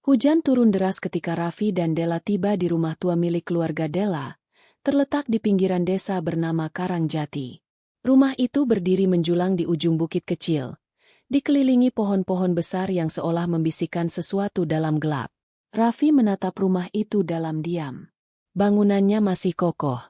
Hujan turun deras ketika Raffi dan Della tiba di rumah tua milik keluarga Della, terletak di pinggiran desa bernama Karangjati. Rumah itu berdiri menjulang di ujung bukit kecil, dikelilingi pohon-pohon besar yang seolah membisikkan sesuatu dalam gelap. Raffi menatap rumah itu dalam diam. Bangunannya masih kokoh,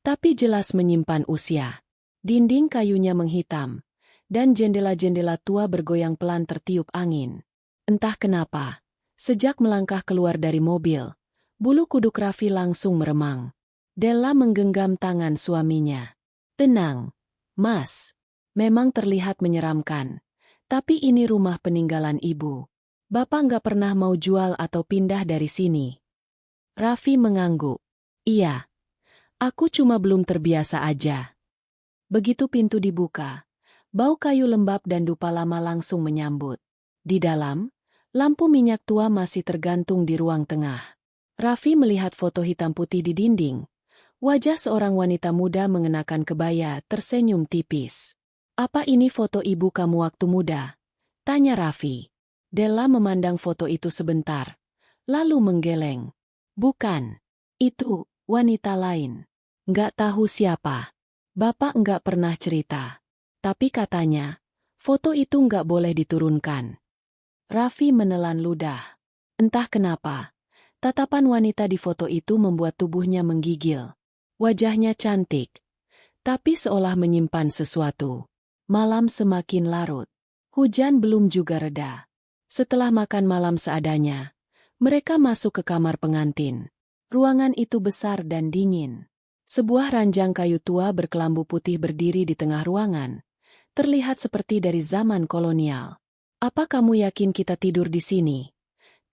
tapi jelas menyimpan usia. Dinding kayunya menghitam, dan jendela-jendela tua bergoyang pelan tertiup angin. Entah kenapa, sejak melangkah keluar dari mobil, bulu kuduk Raffi langsung meremang. Della menggenggam tangan suaminya. "Tenang, Mas. Memang terlihat menyeramkan. Tapi ini rumah peninggalan ibu. Bapak nggak pernah mau jual atau pindah dari sini." Raffi mengangguk. "Iya. Aku cuma belum terbiasa aja." Begitu pintu dibuka, bau kayu lembab dan dupa lama langsung menyambut. Di dalam, lampu minyak tua masih tergantung di ruang tengah. Raffi melihat foto hitam putih di dinding. Wajah seorang wanita muda mengenakan kebaya tersenyum tipis. "Apa ini foto ibu kamu waktu muda?" tanya Raffi. Della memandang foto itu sebentar, lalu menggeleng. "Bukan. Itu wanita lain. Nggak tahu siapa. Bapak nggak pernah cerita. Tapi katanya, foto itu nggak boleh diturunkan." Raffi menelan ludah. Entah kenapa, tatapan wanita di foto itu membuat tubuhnya menggigil. Wajahnya cantik, tapi seolah menyimpan sesuatu. Malam semakin larut. Hujan belum juga reda. Setelah makan malam seadanya, mereka masuk ke kamar pengantin. Ruangan itu besar dan dingin. Sebuah ranjang kayu tua berkelambu putih berdiri di tengah ruangan, terlihat seperti dari zaman kolonial. "Apa kamu yakin kita tidur di sini?"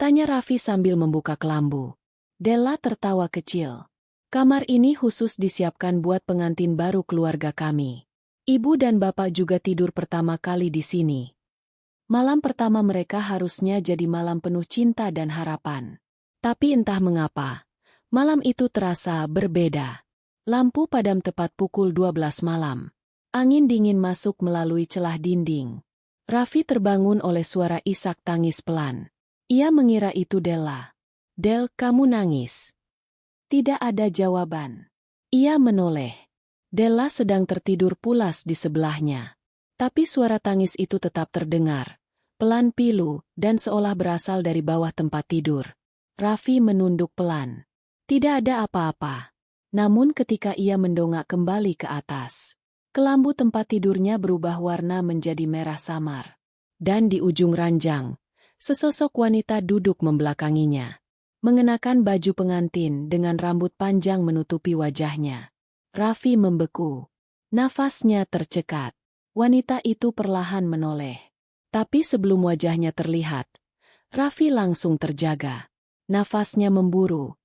tanya Raffi sambil membuka kelambu. Della tertawa kecil. "Kamar ini khusus disiapkan buat pengantin baru keluarga kami. Ibu dan bapak juga tidur pertama kali di sini. Malam pertama mereka harusnya jadi malam penuh cinta dan harapan. Tapi entah mengapa, malam itu terasa berbeda." Lampu padam tepat pukul 12 malam. Angin dingin masuk melalui celah dinding. Raffi terbangun oleh suara isak tangis pelan. Ia mengira itu Della. "Del, kamu nangis?" Tidak ada jawaban. Ia menoleh. Della sedang tertidur pulas di sebelahnya. Tapi suara tangis itu tetap terdengar, pelan pilu dan seolah berasal dari bawah tempat tidur. Raffi menunduk pelan. Tidak ada apa-apa. Namun ketika ia mendongak kembali ke atas, kelambu tempat tidurnya berubah warna menjadi merah samar. Dan di ujung ranjang, sesosok wanita duduk membelakanginya. Mengenakan baju pengantin dengan rambut panjang menutupi wajahnya. Raffi membeku. Nafasnya tercekat. Wanita itu perlahan menoleh. Tapi sebelum wajahnya terlihat, Raffi langsung terjaga. Nafasnya memburu.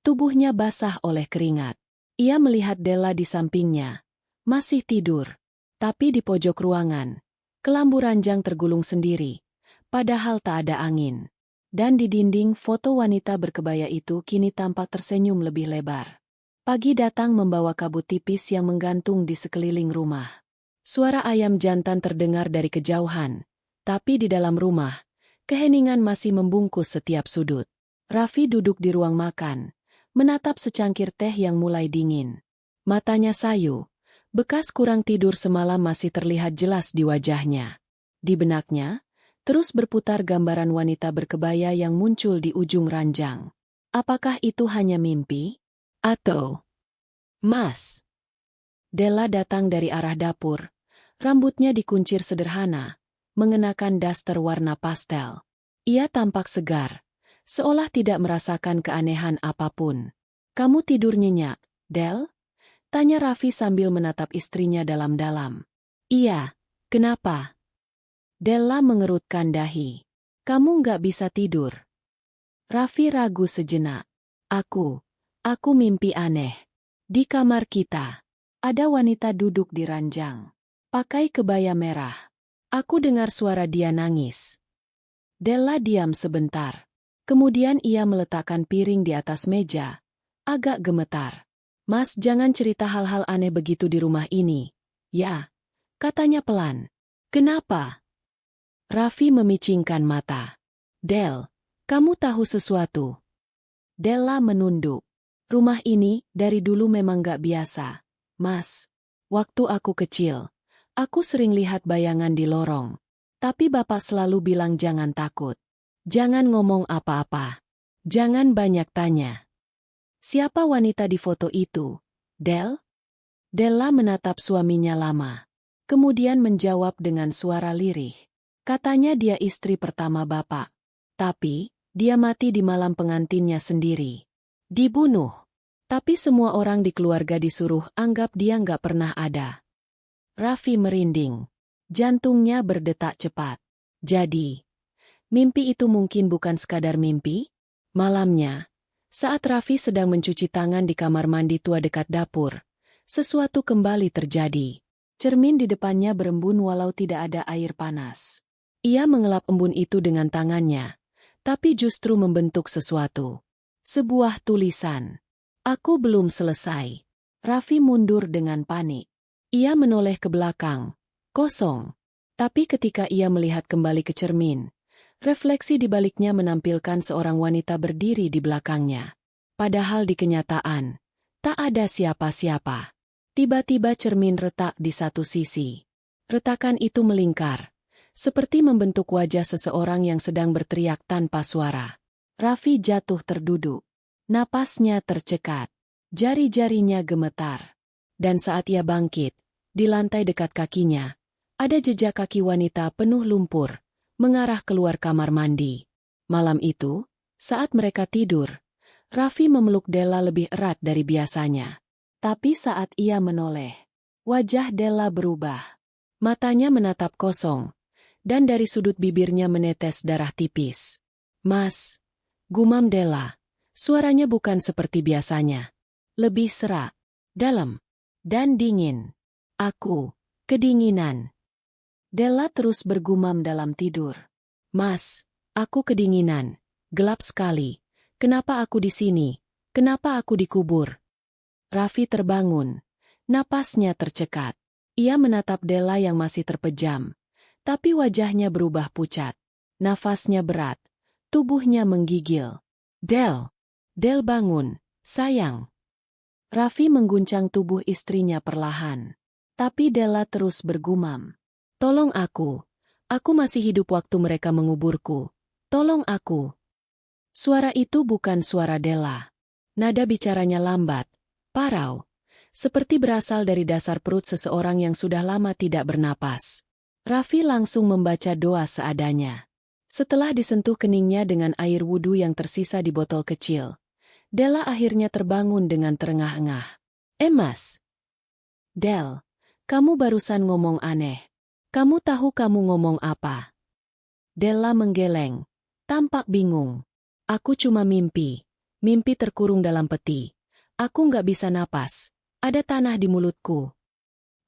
Tubuhnya basah oleh keringat. Ia melihat Della di sampingnya. Masih tidur. Tapi di pojok ruangan, kelambu ranjang tergulung sendiri. Padahal tak ada angin. Dan di dinding foto wanita berkebaya itu kini tampak tersenyum lebih lebar. Pagi datang membawa kabut tipis yang menggantung di sekeliling rumah. Suara ayam jantan terdengar dari kejauhan. Tapi di dalam rumah, keheningan masih membungkus setiap sudut. Raffi duduk di ruang makan, menatap secangkir teh yang mulai dingin. Matanya sayu, bekas kurang tidur semalam masih terlihat jelas di wajahnya. Di benaknya, terus berputar gambaran wanita berkebaya yang muncul di ujung ranjang. Apakah itu hanya mimpi? Atau... "Mas." Della datang dari arah dapur. Rambutnya dikuncir sederhana, mengenakan daster warna pastel. Ia tampak segar, seolah tidak merasakan keanehan apapun. "Kamu tidur nyenyak, Del?" tanya Raffi sambil menatap istrinya dalam-dalam. "Iya, kenapa?" Della mengerutkan dahi. "Kamu nggak bisa tidur." Raffi ragu sejenak. Aku mimpi aneh. Di kamar kita, ada wanita duduk di ranjang. Pakai kebaya merah. Aku dengar suara dia nangis." Della diam sebentar. Kemudian ia meletakkan piring di atas meja. Agak gemetar. "Mas, jangan cerita hal-hal aneh begitu di rumah ini." "Ya," katanya pelan. "Kenapa?" Raffi memicingkan mata. "Del, Kamu tahu sesuatu? Della menunduk. Rumah ini dari dulu memang gak biasa, Mas. Waktu aku kecil, aku sering lihat bayangan di lorong. Tapi Bapak selalu bilang jangan takut. Jangan ngomong apa-apa. Jangan banyak tanya. Siapa wanita di foto itu? Del? Della menatap suaminya lama. Kemudian menjawab dengan suara lirih. Katanya dia istri pertama Bapak. Tapi, dia mati di malam pengantinnya sendiri. Dibunuh. Tapi semua orang di keluarga disuruh anggap dia nggak pernah ada. Raffi merinding. Jantungnya berdetak cepat. Jadi, mimpi itu mungkin bukan sekadar mimpi? Malamnya, saat Raffi sedang mencuci tangan di kamar mandi tua dekat dapur, sesuatu kembali terjadi. Cermin di depannya berembun walau tidak ada air panas. Ia mengelap embun itu dengan tangannya, tapi justru membentuk sesuatu. Sebuah tulisan. Aku belum selesai. Raffi mundur dengan panik. Ia menoleh ke belakang. Kosong. Tapi ketika ia melihat kembali ke cermin, refleksi di baliknya menampilkan seorang wanita berdiri di belakangnya. Padahal di kenyataan, tak ada siapa-siapa. Tiba-tiba cermin retak di satu sisi. Retakan itu melingkar, seperti membentuk wajah seseorang yang sedang berteriak tanpa suara. Raffi jatuh terduduk. Napasnya tercekat. Jari-jarinya gemetar. Dan saat ia bangkit, di lantai dekat kakinya, ada jejak kaki wanita penuh lumpur, mengarah keluar kamar mandi. Malam itu, saat mereka tidur, Raffi memeluk Della lebih erat dari biasanya. Tapi saat ia menoleh, wajah Della berubah. Matanya menatap kosong, dan dari sudut bibirnya menetes darah tipis. Mas, gumam Della. Suaranya bukan seperti biasanya. Lebih serak, dalam, dan dingin. Aku, kedinginan. Della terus bergumam dalam tidur. Mas, aku kedinginan. Gelap sekali. Kenapa aku di sini? Kenapa aku dikubur? Raffi terbangun. Napasnya tercekat. Ia menatap Della yang masih terpejam. Tapi wajahnya berubah pucat. Nafasnya berat. Tubuhnya menggigil. Del bangun, sayang. Raffi mengguncang tubuh istrinya perlahan. Tapi Della terus bergumam. Tolong aku masih hidup waktu mereka menguburku. Tolong aku. Suara itu bukan suara Della. Nada bicaranya lambat, parau. Seperti berasal dari dasar perut seseorang yang sudah lama tidak bernapas. Raffi langsung membaca doa seadanya. Setelah disentuh keningnya dengan air wudhu yang tersisa di botol kecil, Della akhirnya terbangun dengan terengah-engah. Mas. Del, kamu barusan ngomong aneh. Kamu tahu kamu ngomong apa? Della menggeleng, tampak bingung. Aku cuma mimpi. Mimpi terkurung dalam peti. Aku nggak bisa napas. Ada tanah di mulutku.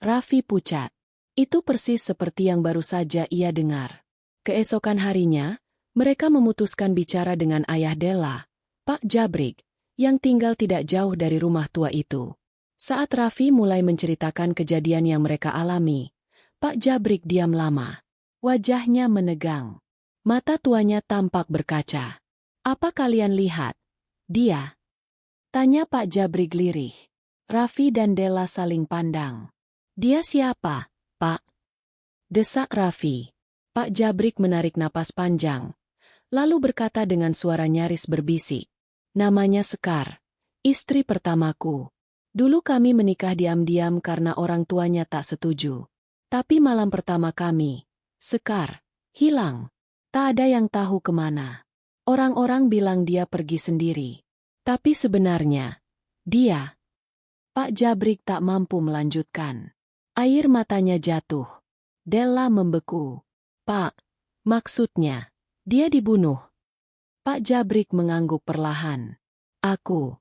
Raffi pucat. Itu persis seperti yang baru saja ia dengar. Keesokan harinya, mereka memutuskan bicara dengan ayah Della, Pak Jabrik, yang tinggal tidak jauh dari rumah tua itu. Saat Raffi mulai menceritakan kejadian yang mereka alami, Pak Jabrik diam lama. Wajahnya menegang. Mata tuanya tampak berkaca. Apa kalian lihat? Dia? Tanya Pak Jabrik lirih. Raffi dan Della saling pandang. Dia siapa, Pak? Desak Raffi. Pak Jabrik menarik napas panjang, lalu berkata dengan suara nyaris berbisik. Namanya Sekar, istri pertamaku. Dulu kami menikah diam-diam karena orang tuanya tak setuju. Tapi malam pertama kami, Sekar, hilang. Tak ada yang tahu kemana. Orang-orang bilang dia pergi sendiri. Tapi sebenarnya, dia... Pak Jabrik tak mampu melanjutkan. Air matanya jatuh. Della membeku. Pak, maksudnya, dia dibunuh. Pak Jabrik mengangguk perlahan. Aku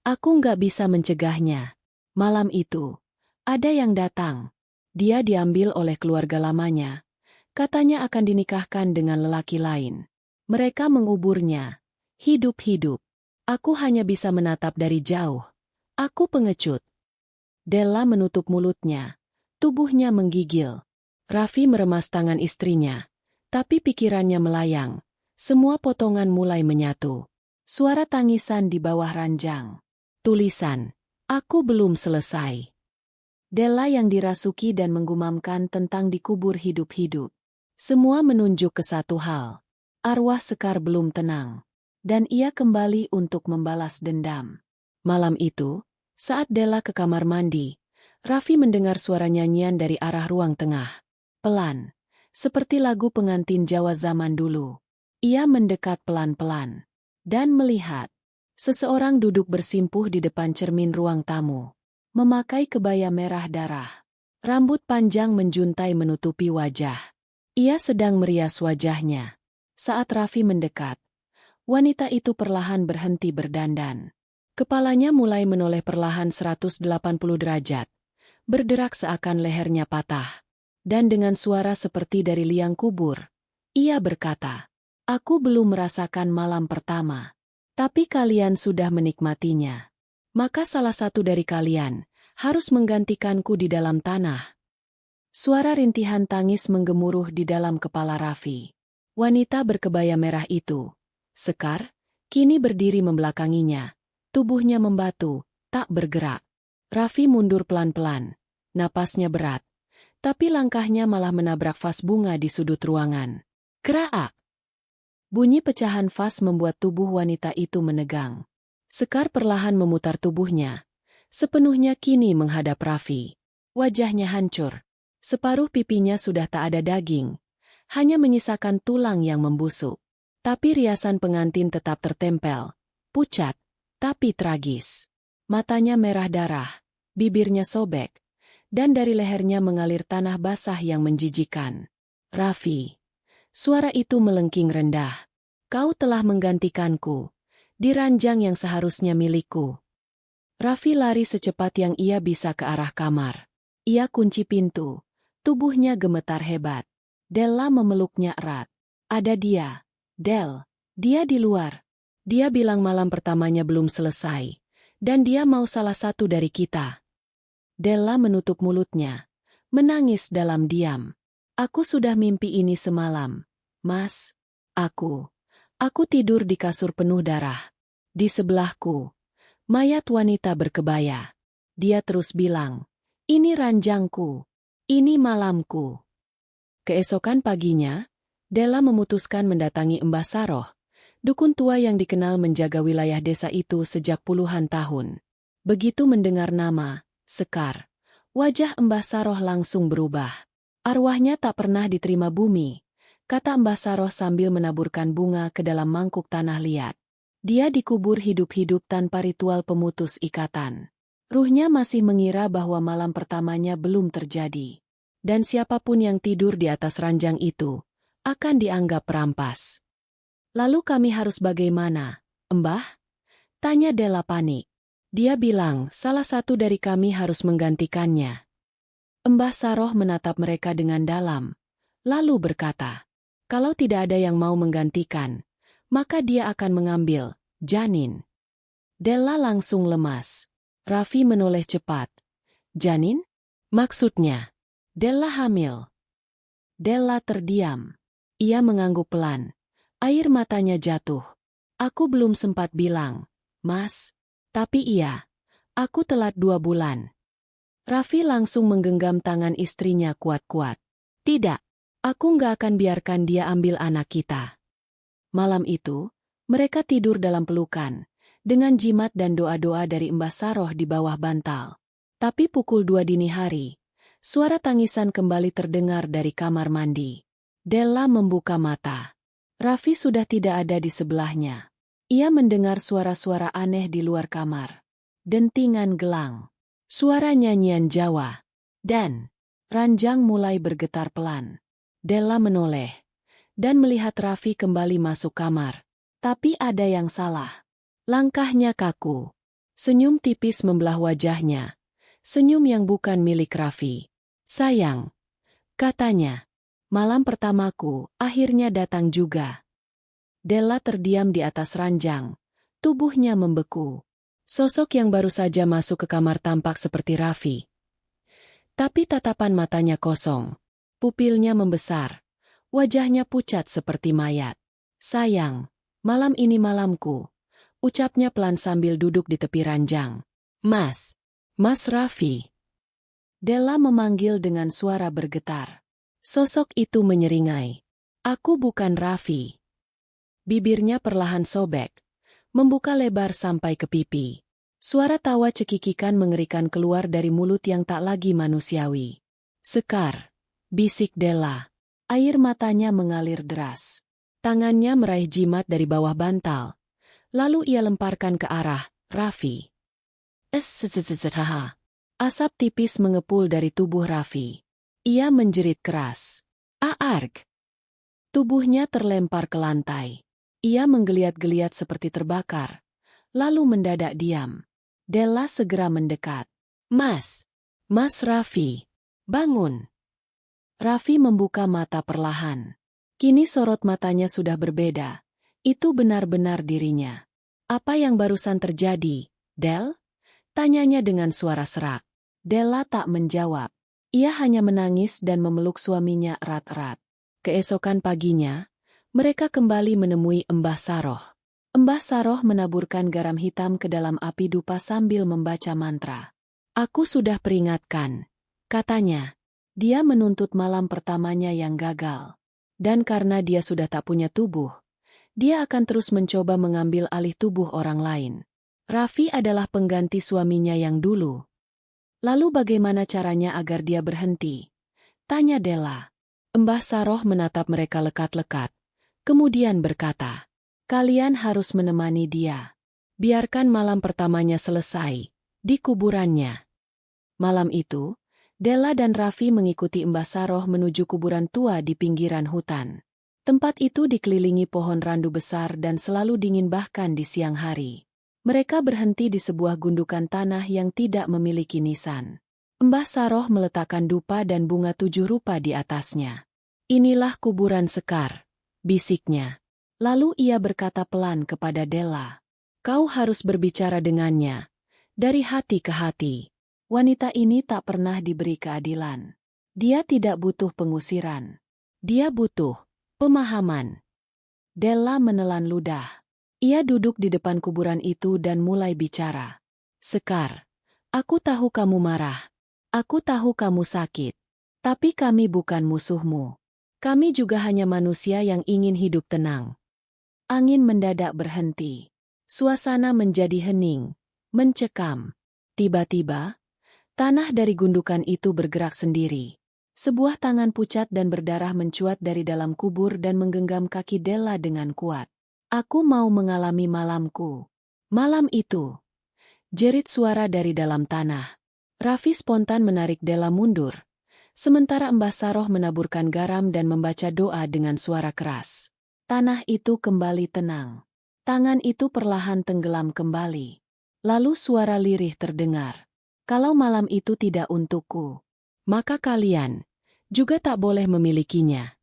nggak bisa mencegahnya. Malam itu, ada yang datang. Dia diambil oleh keluarga lamanya. Katanya akan dinikahkan dengan lelaki lain. Mereka menguburnya. Hidup-hidup. Aku hanya bisa menatap dari jauh. Aku pengecut. Della menutup mulutnya. Tubuhnya menggigil. Raffi meremas tangan istrinya. Tapi pikirannya melayang. Semua potongan mulai menyatu. Suara tangisan di bawah ranjang. Tulisan, "Aku belum selesai." Della yang dirasuki dan menggumamkan tentang dikubur hidup-hidup. Semua menunjuk ke satu hal. Arwah Sekar belum tenang. Dan ia kembali untuk membalas dendam. Malam itu, saat Della ke kamar mandi, Raffi mendengar suara nyanyian dari arah ruang tengah. Pelan, seperti lagu pengantin Jawa zaman dulu. Ia mendekat pelan-pelan. Dan melihat seseorang duduk bersimpuh di depan cermin ruang tamu. Memakai kebaya merah darah. Rambut panjang menjuntai menutupi wajah. Ia sedang merias wajahnya. Saat Raffi mendekat, wanita itu perlahan berhenti berdandan. Kepalanya mulai menoleh perlahan 180 derajat. Berderak seakan lehernya patah. Dan dengan suara seperti dari liang kubur, ia berkata, "Aku belum merasakan malam pertama. Tapi kalian sudah menikmatinya. Maka salah satu dari kalian harus menggantikanku di dalam tanah." Suara rintihan tangis menggemuruh di dalam kepala Raffi. Wanita berkebaya merah itu, Sekar, kini berdiri membelakanginya. Tubuhnya membatu, tak bergerak. Raffi mundur pelan-pelan. Napasnya berat. Tapi langkahnya malah menabrak vas bunga di sudut ruangan. Kraak! Bunyi pecahan vas membuat tubuh wanita itu menegang. Sekar perlahan memutar tubuhnya. Sepenuhnya kini menghadap Raffi. Wajahnya hancur. Separuh pipinya sudah tak ada daging. Hanya menyisakan tulang yang membusuk. Tapi riasan pengantin tetap tertempel. Pucat, tapi tragis. Matanya merah darah. Bibirnya sobek. Dan dari lehernya mengalir tanah basah yang menjijikan. "Raffi." Suara itu melengking rendah. "Kau telah menggantikanku di ranjang yang seharusnya milikku." Raffi lari secepat yang ia bisa ke arah kamar. Ia kunci pintu. Tubuhnya gemetar hebat. Della memeluknya erat. "Ada dia. Del. Dia di luar. Dia bilang malam pertamanya belum selesai. Dan dia mau salah satu dari kita." Della menutup mulutnya. Menangis dalam diam. "Aku sudah mimpi ini semalam. Mas. Aku tidur di kasur penuh darah. Di sebelahku, mayat wanita berkebaya." Dia terus bilang, "Ini ranjangku. Ini malamku." Keesokan paginya, Della memutuskan mendatangi Mbah Saroh, dukun tua yang dikenal menjaga wilayah desa itu sejak puluhan tahun. Begitu mendengar nama Sekar, wajah Mbah Saroh langsung berubah. "Arwahnya tak pernah diterima bumi," kata Mbah Saroh sambil menaburkan bunga ke dalam mangkuk tanah liat. "Dia dikubur hidup-hidup tanpa ritual pemutus ikatan. Ruhnya masih mengira bahwa malam pertamanya belum terjadi. Dan siapapun yang tidur di atas ranjang itu akan dianggap perampas." "Lalu kami harus bagaimana, Mbah?" tanya Della panik. Dia bilang salah satu dari kami harus menggantikannya. Mbah Saroh menatap mereka dengan dalam, lalu berkata, "Kalau tidak ada yang mau menggantikan, maka dia akan mengambil janin." Della langsung lemas. Raffi menoleh cepat. "Janin? Maksudnya?" "Della hamil." Della terdiam. Ia mengangguk pelan. Air matanya jatuh. "Aku belum sempat bilang, Mas. Tapi iya, aku telat 2 bulan." Raffi langsung menggenggam tangan istrinya kuat-kuat. "Tidak, aku nggak akan biarkan dia ambil anak kita." Malam itu, mereka tidur dalam pelukan, dengan jimat dan doa-doa dari Mbah Saroh di bawah bantal. Tapi pukul 2 dini hari, suara tangisan kembali terdengar dari kamar mandi. Della membuka mata. Raffi sudah tidak ada di sebelahnya. Ia mendengar suara-suara aneh di luar kamar. Dentingan gelang. Suara nyanyian Jawa. Dan ranjang mulai bergetar pelan. Della menoleh dan melihat Raffi kembali masuk kamar. Tapi ada yang salah. Langkahnya kaku. Senyum tipis membelah wajahnya. Senyum yang bukan milik Raffi. "Sayang," katanya, "malam pertamaku akhirnya datang juga." Della terdiam di atas ranjang. Tubuhnya membeku. Sosok yang baru saja masuk ke kamar tampak seperti Raffi. Tapi tatapan matanya kosong. Pupilnya membesar. Wajahnya pucat seperti mayat. Sayang, malam ini malamku, ucapnya pelan sambil duduk di tepi ranjang. Mas, Mas Raffi. Della memanggil dengan suara bergetar. Sosok itu menyeringai. Aku bukan Raffi. Bibirnya perlahan sobek, membuka lebar sampai ke pipi. Suara tawa cekikikan mengerikan keluar dari mulut yang tak lagi manusiawi. Sekar, bisik Della. Air matanya mengalir deras. Tangannya meraih jimat dari bawah bantal. Lalu ia lemparkan ke arah Raffi. Haha. Asap tipis mengepul dari tubuh Raffi. Ia menjerit keras. Aarg. Tubuhnya terlempar ke lantai. Ia menggeliat-geliat seperti terbakar. Lalu mendadak diam. Della segera mendekat. Mas Raffi, bangun. Raffi membuka mata perlahan. Kini sorot matanya sudah berbeda. Itu benar-benar dirinya. Apa yang barusan terjadi, Del? Tanyanya dengan suara serak. Della tak menjawab. Ia hanya menangis dan memeluk suaminya erat-erat. Keesokan paginya, mereka kembali menemui Mbah Saroh. Mbah Saroh menaburkan garam hitam ke dalam api dupa sambil membaca mantra. Aku sudah peringatkan, katanya. Dia menuntut malam pertamanya yang gagal. Dan karena dia sudah tak punya tubuh, dia akan terus mencoba mengambil alih tubuh orang lain. Raffi adalah pengganti suaminya yang dulu. Lalu bagaimana caranya agar dia berhenti? Tanya Della. Mbah Saroh menatap mereka lekat-lekat. Kemudian berkata, kalian harus menemani dia. Biarkan malam pertamanya selesai, di kuburannya. Malam itu, Della dan Raffi mengikuti Mbah Saroh menuju kuburan tua di pinggiran hutan. Tempat itu dikelilingi pohon randu besar dan selalu dingin bahkan di siang hari. Mereka berhenti di sebuah gundukan tanah yang tidak memiliki nisan. Mbah Saroh meletakkan dupa dan bunga 7 rupa di atasnya. Inilah kuburan Sekar, bisiknya. Lalu ia berkata pelan kepada Della. Kau harus berbicara dengannya. Dari hati ke hati. Wanita ini tak pernah diberi keadilan. Dia tidak butuh pengusiran. Dia butuh pemahaman. Della menelan ludah. Ia duduk di depan kuburan itu dan mulai bicara. Sekar, aku tahu kamu marah. Aku tahu kamu sakit. Tapi kami bukan musuhmu. Kami juga hanya manusia yang ingin hidup tenang. Angin mendadak berhenti. Suasana menjadi hening, mencekam. Tiba-tiba, tanah dari gundukan itu bergerak sendiri. Sebuah tangan pucat dan berdarah mencuat dari dalam kubur dan menggenggam kaki Della dengan kuat. Aku mau mengalami malamku. Malam itu. Jerit suara dari dalam tanah. Raffi spontan menarik Della mundur. Sementara Mbah Saroh menaburkan garam dan membaca doa dengan suara keras. Tanah itu kembali tenang. Tangan itu perlahan tenggelam kembali. Lalu suara lirih terdengar. Kalau malam itu tidak untukku, maka kalian juga tak boleh memilikinya.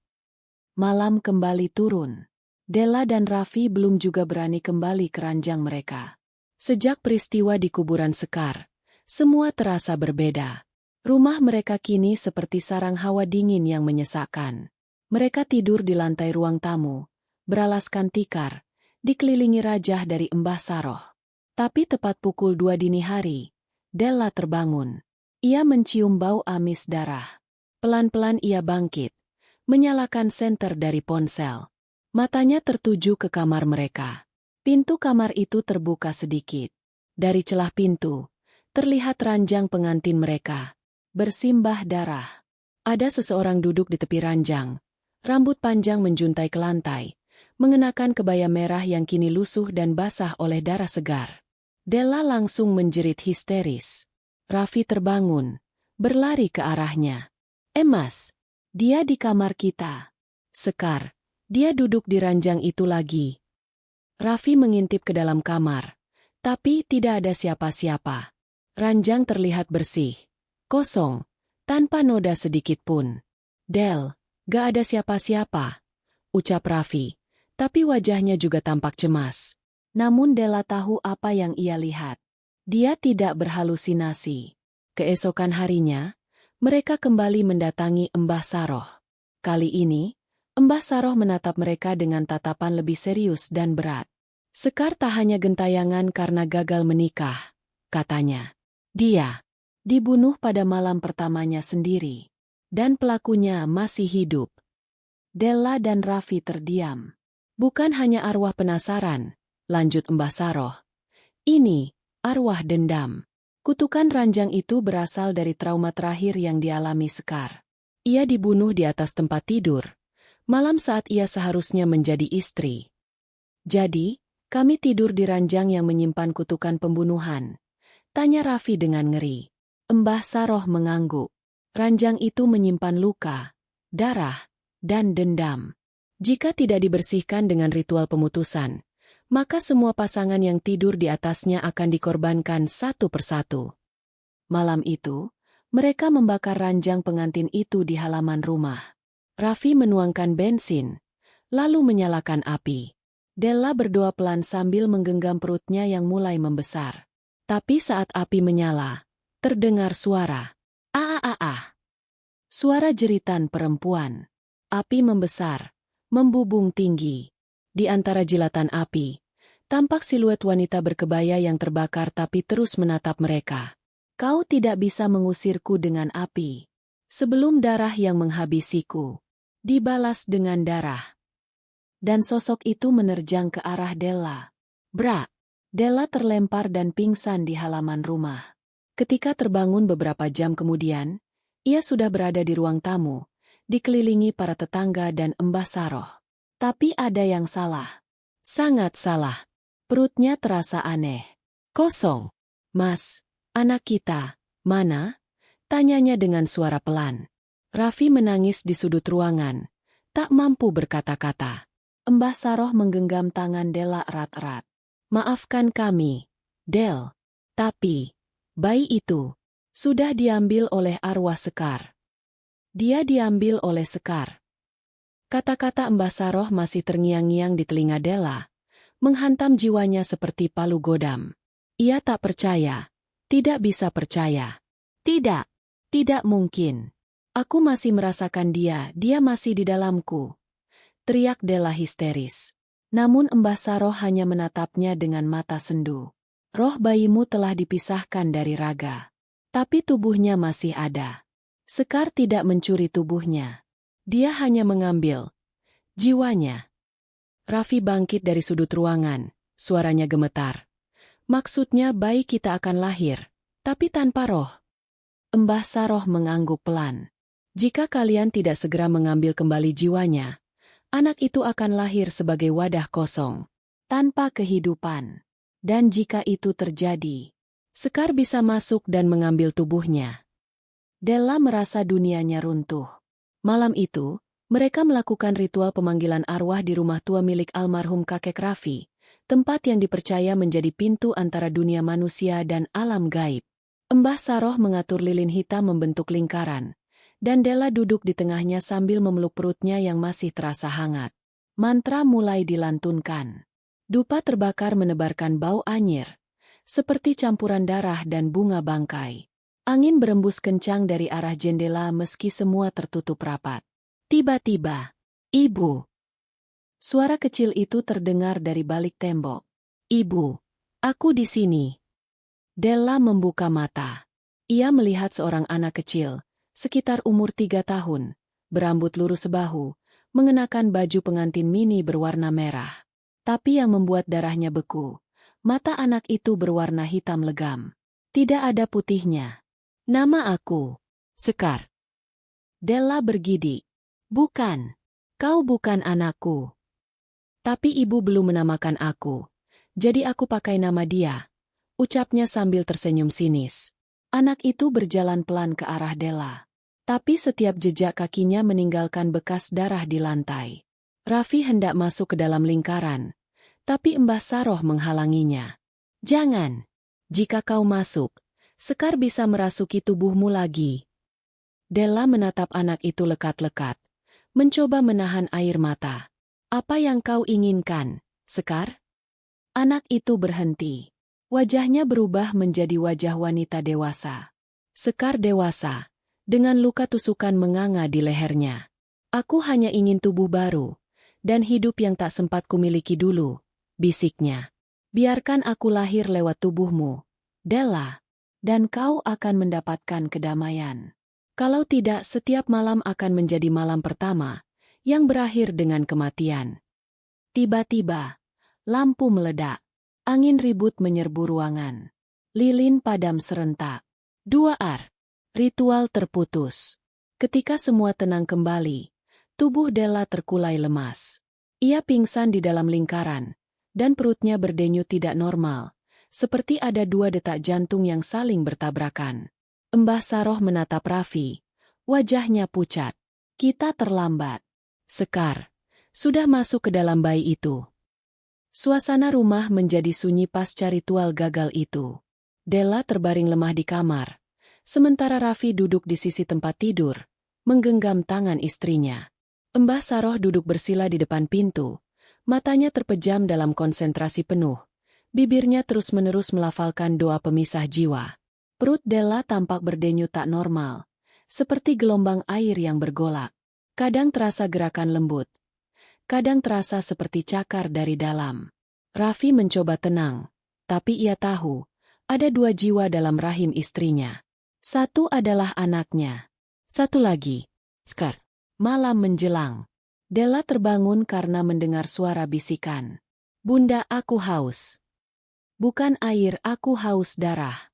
Malam kembali turun. Della dan Raffi belum juga berani kembali ke ranjang mereka. Sejak peristiwa di kuburan Sekar, semua terasa berbeda. Rumah mereka kini seperti sarang hawa dingin yang menyesakkan. Mereka tidur di lantai ruang tamu, beralaskan tikar, dikelilingi rajah dari Mbah Saroh. Tapi tepat pukul 2 dini hari, Della terbangun. Ia mencium bau amis darah. Pelan-pelan ia bangkit, menyalakan senter dari ponsel. Matanya tertuju ke kamar mereka. Pintu kamar itu terbuka sedikit. Dari celah pintu, terlihat ranjang pengantin mereka. Bersimbah darah. Ada seseorang duduk di tepi ranjang. Rambut panjang menjuntai ke lantai. Mengenakan kebaya merah yang kini lusuh dan basah oleh darah segar. Della langsung menjerit histeris. Raffi terbangun, berlari ke arahnya. Mas, dia di kamar kita. Sekar. Dia duduk di ranjang itu lagi. Raffi mengintip ke dalam kamar. Tapi tidak ada siapa-siapa. Ranjang terlihat bersih. Kosong. Tanpa noda sedikit pun. Del, gak ada siapa-siapa. Ucap Raffi. Tapi wajahnya juga tampak cemas. Namun Della tahu apa yang ia lihat. Dia tidak berhalusinasi. Keesokan harinya, mereka kembali mendatangi Mbah Saroh. Kali ini, Mbah Saroh menatap mereka dengan tatapan lebih serius dan berat. Sekar tak hanya gentayangan karena gagal menikah, katanya. Dia dibunuh pada malam pertamanya sendiri. Dan pelakunya masih hidup. Della dan Raffi terdiam. Bukan hanya arwah penasaran, lanjut Mbah Saroh. Ini, arwah dendam. Kutukan ranjang itu berasal dari trauma terakhir yang dialami Sekar. Ia dibunuh di atas tempat tidur, malam saat ia seharusnya menjadi istri. Jadi, kami tidur di ranjang yang menyimpan kutukan pembunuhan. Tanya Raffi dengan ngeri. Mbah Saroh mengangguk. Ranjang itu menyimpan luka, darah, dan dendam. Jika tidak dibersihkan dengan ritual pemutusan, maka semua pasangan yang tidur di atasnya akan dikorbankan satu persatu. Malam itu, mereka membakar ranjang pengantin itu di halaman rumah. Raffi menuangkan bensin, lalu menyalakan api. Della berdoa pelan sambil menggenggam perutnya yang mulai membesar. Tapi saat api menyala, terdengar suara. Ah. Suara jeritan perempuan. Api membesar, membubung tinggi. Di antara jilatan api, tampak siluet wanita berkebaya yang terbakar tapi terus menatap mereka. Kau tidak bisa mengusirku dengan api. Sebelum darah yang menghabisiku, dibalas dengan darah. Dan sosok itu menerjang ke arah Della. Brak! Della terlempar dan pingsan di halaman rumah. Ketika terbangun beberapa jam kemudian, ia sudah berada di ruang tamu, dikelilingi para tetangga dan Mbah Saroh. Tapi ada yang salah. Sangat salah. Perutnya terasa aneh. Kosong. Mas, anak kita, mana? Tanyanya dengan suara pelan. Raffi menangis di sudut ruangan, tak mampu berkata-kata. Mbah Saroh menggenggam tangan Della erat-erat. Maafkan kami, Del. Tapi, bayi itu sudah diambil oleh arwah Sekar. Dia diambil oleh Sekar. Kata-kata Mbah Saroh masih terngiang-ngiang di telinga Della, menghantam jiwanya seperti palu godam. Ia tak percaya, tidak bisa percaya. Tidak, tidak mungkin. Aku masih merasakan dia masih di dalamku. Teriak Della histeris. Namun Mbah Saroh hanya menatapnya dengan mata sendu. Roh bayimu telah dipisahkan dari raga. Tapi tubuhnya masih ada. Sekar tidak mencuri tubuhnya. Dia hanya mengambil jiwanya. Raffi bangkit dari sudut ruangan, suaranya gemetar. Maksudnya bayi kita akan lahir, tapi tanpa roh. Mbah Saroh mengangguk pelan. Jika kalian tidak segera mengambil kembali jiwanya, anak itu akan lahir sebagai wadah kosong, tanpa kehidupan. Dan jika itu terjadi, Sekar bisa masuk dan mengambil tubuhnya. Della merasa dunianya runtuh. Malam itu, mereka melakukan ritual pemanggilan arwah di rumah tua milik almarhum kakek Raffi, tempat yang dipercaya menjadi pintu antara dunia manusia dan alam gaib. Mbah Saroh mengatur lilin hitam membentuk lingkaran, dan Della duduk di tengahnya sambil memeluk perutnya yang masih terasa hangat. Mantra mulai dilantunkan. Dupa terbakar menebarkan bau anyir, seperti campuran darah dan bunga bangkai. Angin berembus kencang dari arah jendela meski semua tertutup rapat. Tiba-tiba, Ibu. Suara kecil itu terdengar dari balik tembok. Ibu, aku di sini. Della membuka mata. Ia melihat seorang anak kecil, sekitar umur 3 tahun, berambut lurus sebahu, mengenakan baju pengantin mini berwarna merah. Tapi yang membuat darahnya beku, mata anak itu berwarna hitam legam. Tidak ada putihnya. Nama aku, Sekar. Della bergidik. Bukan. Kau bukan anakku. Tapi ibu belum menamakan aku. Jadi aku pakai nama dia. Ucapnya sambil tersenyum sinis. Anak itu berjalan pelan ke arah Della. Tapi setiap jejak kakinya meninggalkan bekas darah di lantai. Raffi hendak masuk ke dalam lingkaran. Tapi Mbah Saroh menghalanginya. Jangan. Jika kau masuk, Sekar bisa merasuki tubuhmu lagi. Della menatap anak itu lekat-lekat. Mencoba menahan air mata. Apa yang kau inginkan, Sekar? Anak itu berhenti. Wajahnya berubah menjadi wajah wanita dewasa. Sekar dewasa, dengan luka tusukan menganga di lehernya. Aku hanya ingin tubuh baru, dan hidup yang tak sempat kumiliki dulu, bisiknya. Biarkan aku lahir lewat tubuhmu, Della, dan kau akan mendapatkan kedamaian. Kalau tidak, setiap malam akan menjadi malam pertama, yang berakhir dengan kematian. Tiba-tiba, lampu meledak, angin ribut menyerbu ruangan. Lilin padam serentak. 2R. Ritual terputus. Ketika semua tenang kembali, tubuh Della terkulai lemas. Ia pingsan di dalam lingkaran, dan perutnya berdenyut tidak normal, seperti ada 2 detak jantung yang saling bertabrakan. Mbah Saroh menatap Raffi, wajahnya pucat. Kita terlambat. Sekar, sudah masuk ke dalam bayi itu. Suasana rumah menjadi sunyi pasca ritual gagal itu. Della terbaring lemah di kamar, sementara Raffi duduk di sisi tempat tidur, menggenggam tangan istrinya. Mbah Saroh duduk bersila di depan pintu, matanya terpejam dalam konsentrasi penuh, bibirnya terus-menerus melafalkan doa pemisah jiwa. Perut Della tampak berdenyut tak normal, seperti gelombang air yang bergolak. Kadang terasa gerakan lembut, kadang terasa seperti cakar dari dalam. Raffi mencoba tenang, tapi ia tahu, ada 2 jiwa dalam rahim istrinya. Satu adalah anaknya. Satu lagi. Skar. Malam menjelang. Della terbangun karena mendengar suara bisikan. Bunda, aku haus. Bukan air, aku haus darah.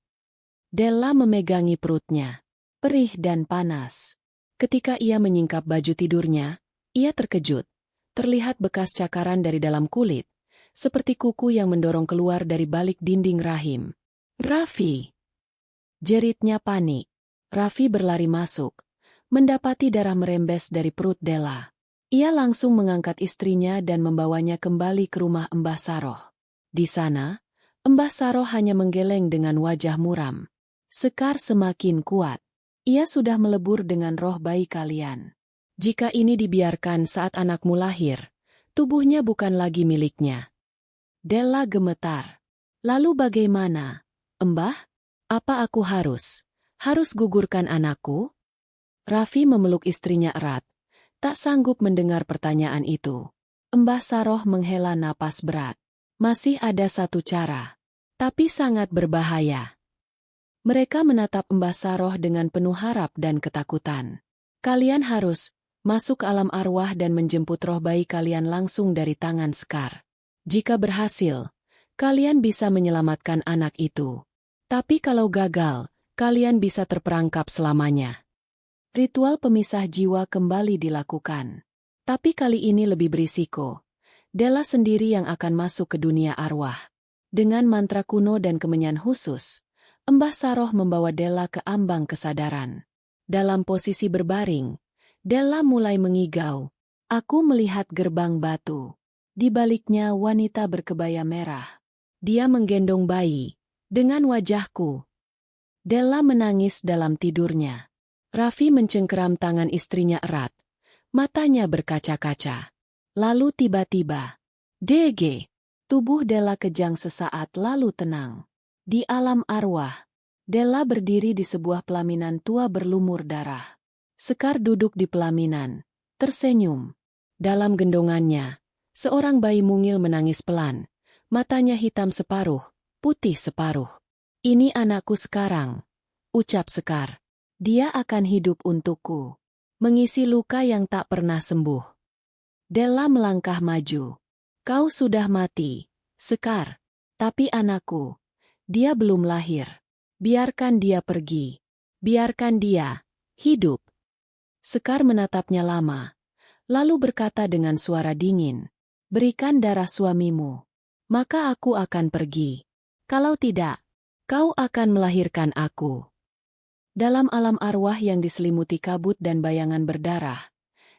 Della memegangi perutnya. Perih dan panas. Ketika ia menyingkap baju tidurnya, ia terkejut. Terlihat bekas cakaran dari dalam kulit, seperti kuku yang mendorong keluar dari balik dinding rahim. Raffi! Jeritnya panik. Raffi berlari masuk, mendapati darah merembes dari perut Della. Ia langsung mengangkat istrinya dan membawanya kembali ke rumah Mbah Saroh. Di sana, Mbah Saroh hanya menggeleng dengan wajah muram. Sekar semakin kuat. Ia sudah melebur dengan roh bayi kalian. Jika ini dibiarkan saat anakmu lahir, tubuhnya bukan lagi miliknya. Della gemetar. Lalu bagaimana? Mbah, apa aku harus gugurkan anakku? Raffi memeluk istrinya erat, tak sanggup mendengar pertanyaan itu. Mbah Saroh menghela napas berat. Masih ada satu cara, tapi sangat berbahaya. Mereka menatap Mbah Saroh dengan penuh harap dan ketakutan. Kalian harus masuk ke alam arwah dan menjemput roh bayi kalian langsung dari tangan Sekar. Jika berhasil, kalian bisa menyelamatkan anak itu. Tapi kalau gagal, kalian bisa terperangkap selamanya. Ritual pemisah jiwa kembali dilakukan. Tapi kali ini lebih berisiko. Della sendiri yang akan masuk ke dunia arwah. Dengan mantra kuno dan kemenyan khusus, Mbah Saroh membawa Della ke ambang kesadaran. Dalam posisi berbaring, Della mulai mengigau. Aku melihat gerbang batu. Di baliknya wanita berkebaya merah. Dia menggendong bayi. Dengan wajahku. Della menangis dalam tidurnya. Raffi mencengkeram tangan istrinya erat. Matanya berkaca-kaca. Lalu tiba-tiba. DG. Tubuh Della kejang sesaat lalu tenang. Di alam arwah. Della berdiri di sebuah pelaminan tua berlumur darah. Sekar duduk di pelaminan. Tersenyum. Dalam gendongannya, seorang bayi mungil menangis pelan. Matanya hitam separuh. Putih separuh. Ini anakku sekarang, ucap Sekar. Dia akan hidup untukku, mengisi luka yang tak pernah sembuh. Della melangkah maju. Kau sudah mati, Sekar. Tapi anakku, dia belum lahir. Biarkan dia pergi. Biarkan dia hidup. Sekar menatapnya lama, lalu berkata dengan suara dingin, berikan darah suamimu, maka aku akan pergi. Kalau tidak, kau akan melahirkan aku. Dalam alam arwah yang diselimuti kabut dan bayangan berdarah,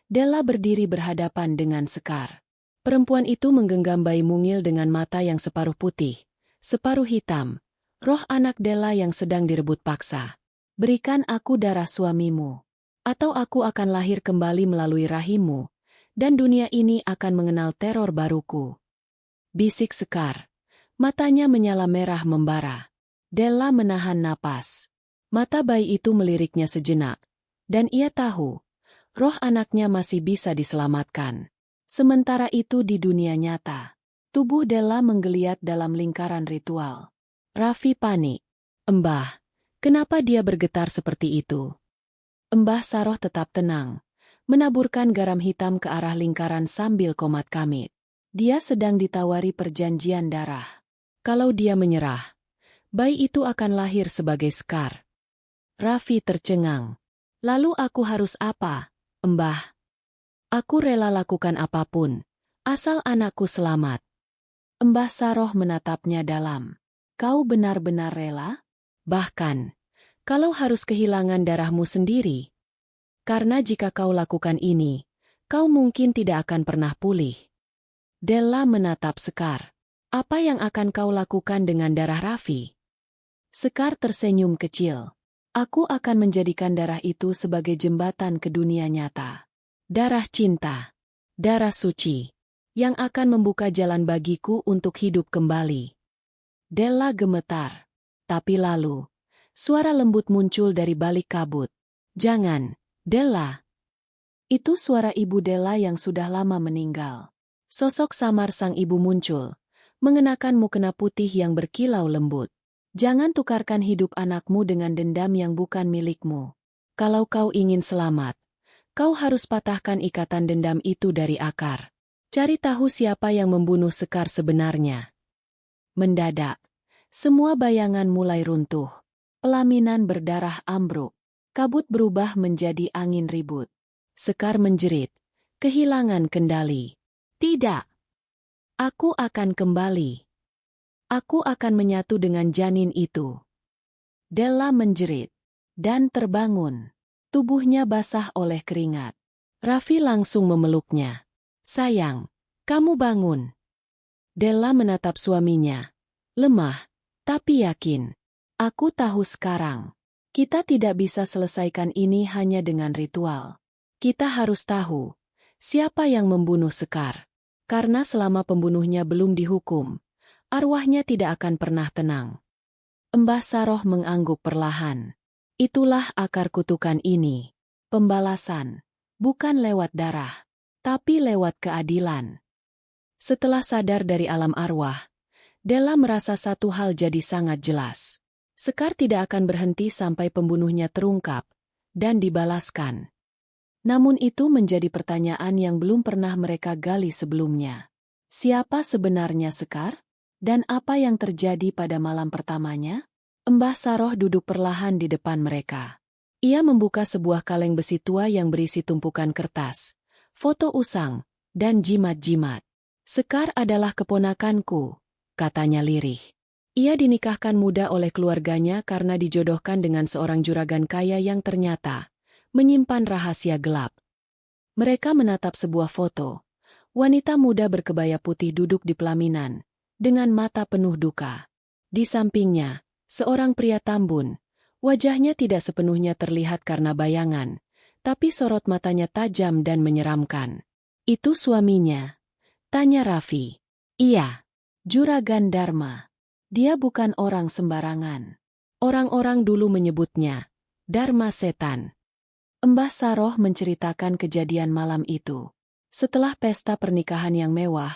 Della berdiri berhadapan dengan Sekar. Perempuan itu menggenggam bayi mungil dengan mata yang separuh putih, separuh hitam, roh anak Della yang sedang direbut paksa. Berikan aku darah suamimu, atau aku akan lahir kembali melalui rahimmu, dan dunia ini akan mengenal teror baruku. Bisik Sekar. Matanya menyala merah membara. Della menahan napas. Mata bayi itu meliriknya sejenak. Dan ia tahu, roh anaknya masih bisa diselamatkan. Sementara itu di dunia nyata, tubuh Della menggeliat dalam lingkaran ritual. Raffi panik. Mbah, kenapa dia bergetar seperti itu? Mbah Saroh tetap tenang, menaburkan garam hitam ke arah lingkaran sambil komat kamit. Dia sedang ditawari perjanjian darah. Kalau dia menyerah, bayi itu akan lahir sebagai Sekar. Raffi tercengang. Lalu aku harus apa, Mbah? Aku rela lakukan apapun, asal anakku selamat. Mbah Saroh menatapnya dalam. Kau benar-benar rela? Bahkan, kalau harus kehilangan darahmu sendiri. Karena jika kau lakukan ini, kau mungkin tidak akan pernah pulih. Della menatap Sekar. Apa yang akan kau lakukan dengan darah Raffi? Sekar tersenyum kecil. Aku akan menjadikan darah itu sebagai jembatan ke dunia nyata. Darah cinta. Darah suci. Yang akan membuka jalan bagiku untuk hidup kembali. Della gemetar. Tapi lalu, suara lembut muncul dari balik kabut. Jangan, Della. Itu suara ibu Della yang sudah lama meninggal. Sosok samar sang ibu muncul, mengenakan mukena putih yang berkilau lembut. Jangan tukarkan hidup anakmu dengan dendam yang bukan milikmu. Kalau kau ingin selamat, kau harus patahkan ikatan dendam itu dari akar. Cari tahu siapa yang membunuh Sekar sebenarnya. Mendadak, semua bayangan mulai runtuh. Pelaminan berdarah ambruk. Kabut berubah menjadi angin ribut. Sekar menjerit, kehilangan kendali. Tidak. Aku akan kembali. Aku akan menyatu dengan janin itu. Della menjerit dan terbangun. Tubuhnya basah oleh keringat. Raffi langsung memeluknya. Sayang, kamu bangun. Della menatap suaminya. Lemah, tapi yakin. Aku tahu sekarang. Kita tidak bisa selesaikan ini hanya dengan ritual. Kita harus tahu siapa yang membunuh Sekar. Karena selama pembunuhnya belum dihukum, arwahnya tidak akan pernah tenang. Mbah Saroh mengangguk perlahan. Itulah akar kutukan ini. Pembalasan. Bukan lewat darah, tapi lewat keadilan. Setelah sadar dari alam arwah, Della merasa satu hal jadi sangat jelas. Sekar tidak akan berhenti sampai pembunuhnya terungkap dan dibalaskan. Namun itu menjadi pertanyaan yang belum pernah mereka gali sebelumnya. Siapa sebenarnya Sekar? Dan apa yang terjadi pada malam pertamanya? Mbah Saroh duduk perlahan di depan mereka. Ia membuka sebuah kaleng besi tua yang berisi tumpukan kertas, foto usang, dan jimat-jimat. Sekar adalah keponakanku, katanya lirih. Ia dinikahkan muda oleh keluarganya karena dijodohkan dengan seorang juragan kaya yang ternyata menyimpan rahasia gelap. Mereka menatap sebuah foto. Wanita muda berkebaya putih duduk di pelaminan, dengan mata penuh duka. Di sampingnya, seorang pria tambun. Wajahnya tidak sepenuhnya terlihat karena bayangan, tapi sorot matanya tajam dan menyeramkan. Itu suaminya? Tanya Raffi. Iya, Juragan Dharma. Dia bukan orang sembarangan. Orang-orang dulu menyebutnya Dharma Setan. Mbah Saroh menceritakan kejadian malam itu. Setelah pesta pernikahan yang mewah,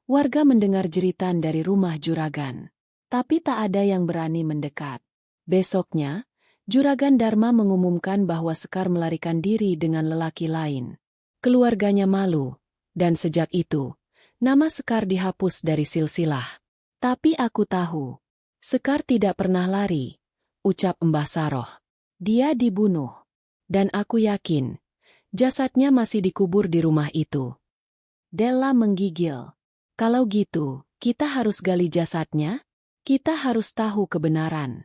warga mendengar jeritan dari rumah juragan. Tapi tak ada yang berani mendekat. Besoknya, Juragan Dharma mengumumkan bahwa Sekar melarikan diri dengan lelaki lain. Keluarganya malu, dan sejak itu, nama Sekar dihapus dari silsilah. Tapi aku tahu, Sekar tidak pernah lari, ucap Mbah Saroh. Dia dibunuh. Dan aku yakin, jasadnya masih dikubur di rumah itu. Della menggigil. Kalau gitu, kita harus gali jasadnya? Kita harus tahu kebenaran.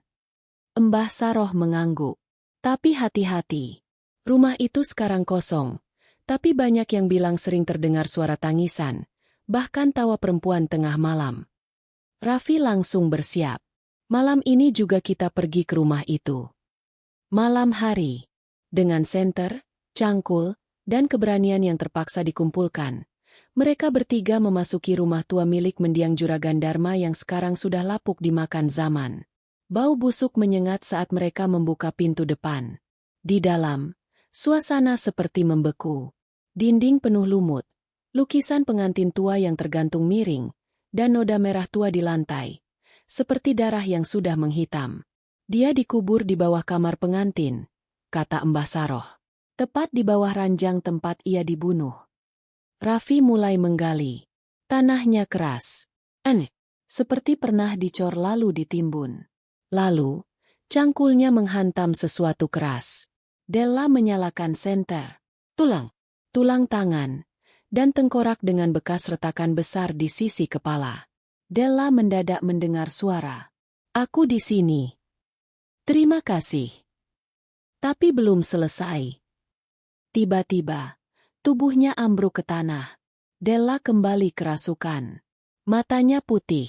Mbah Saroh mengangguk. Tapi hati-hati. Rumah itu sekarang kosong. Tapi banyak yang bilang sering terdengar suara tangisan, bahkan tawa perempuan tengah malam. Raffi langsung bersiap. Malam ini juga kita pergi ke rumah itu. Malam hari. Dengan senter, cangkul, dan keberanian yang terpaksa dikumpulkan, mereka bertiga memasuki rumah tua milik mendiang Juragan Dharma yang sekarang sudah lapuk dimakan zaman. Bau busuk menyengat saat mereka membuka pintu depan. Di dalam, Suasana seperti membeku. Dinding penuh lumut, lukisan pengantin tua yang tergantung miring, dan noda merah tua di lantai, seperti darah yang sudah menghitam. Dia dikubur di bawah kamar pengantin, kata Mbah Saroh. Tepat di bawah ranjang tempat ia dibunuh. Raffi mulai menggali. Tanahnya keras. Seperti pernah dicor lalu ditimbun. Lalu, cangkulnya menghantam sesuatu keras. Della menyalakan senter. Tulang tangan, dan tengkorak dengan bekas retakan besar di sisi kepala. Della mendadak mendengar suara. Aku di sini. Terima kasih. Tapi belum selesai. Tiba-tiba, tubuhnya ambruk ke tanah. Della kembali kerasukan. Matanya putih.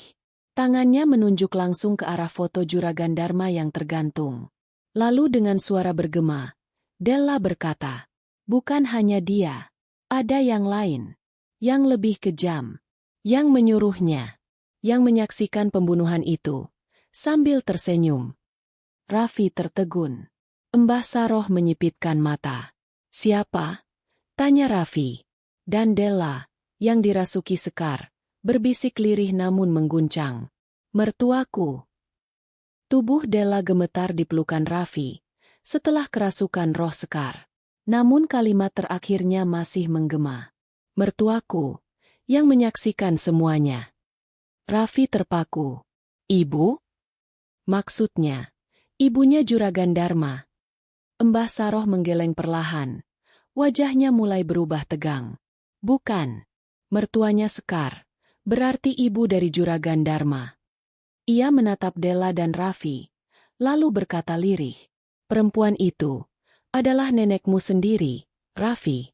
Tangannya menunjuk langsung ke arah foto Juragan Dharma yang tergantung. Lalu dengan suara bergema, Della berkata, bukan hanya dia. Ada yang lain. Yang lebih kejam. Yang menyuruhnya. Yang menyaksikan pembunuhan itu. Sambil tersenyum. Raffi tertegun. Mbah Saroh menyipitkan mata. Siapa? Tanya Raffi. Dan Della, yang dirasuki Sekar, berbisik lirih namun mengguncang. Mertuaku. Tubuh Della gemetar di pelukan Raffi, setelah kerasukan roh Sekar. Namun kalimat terakhirnya masih menggema. Mertuaku, yang menyaksikan semuanya. Raffi terpaku. Ibu? Maksudnya, ibunya Juragan Dharma. Mbah Saroh menggeleng perlahan. Wajahnya mulai berubah tegang. Bukan. Mertuanya Sekar. Berarti ibu dari Juragan Dharma. Ia menatap Della dan Raffi, lalu berkata lirih. Perempuan itu adalah nenekmu sendiri, Raffi.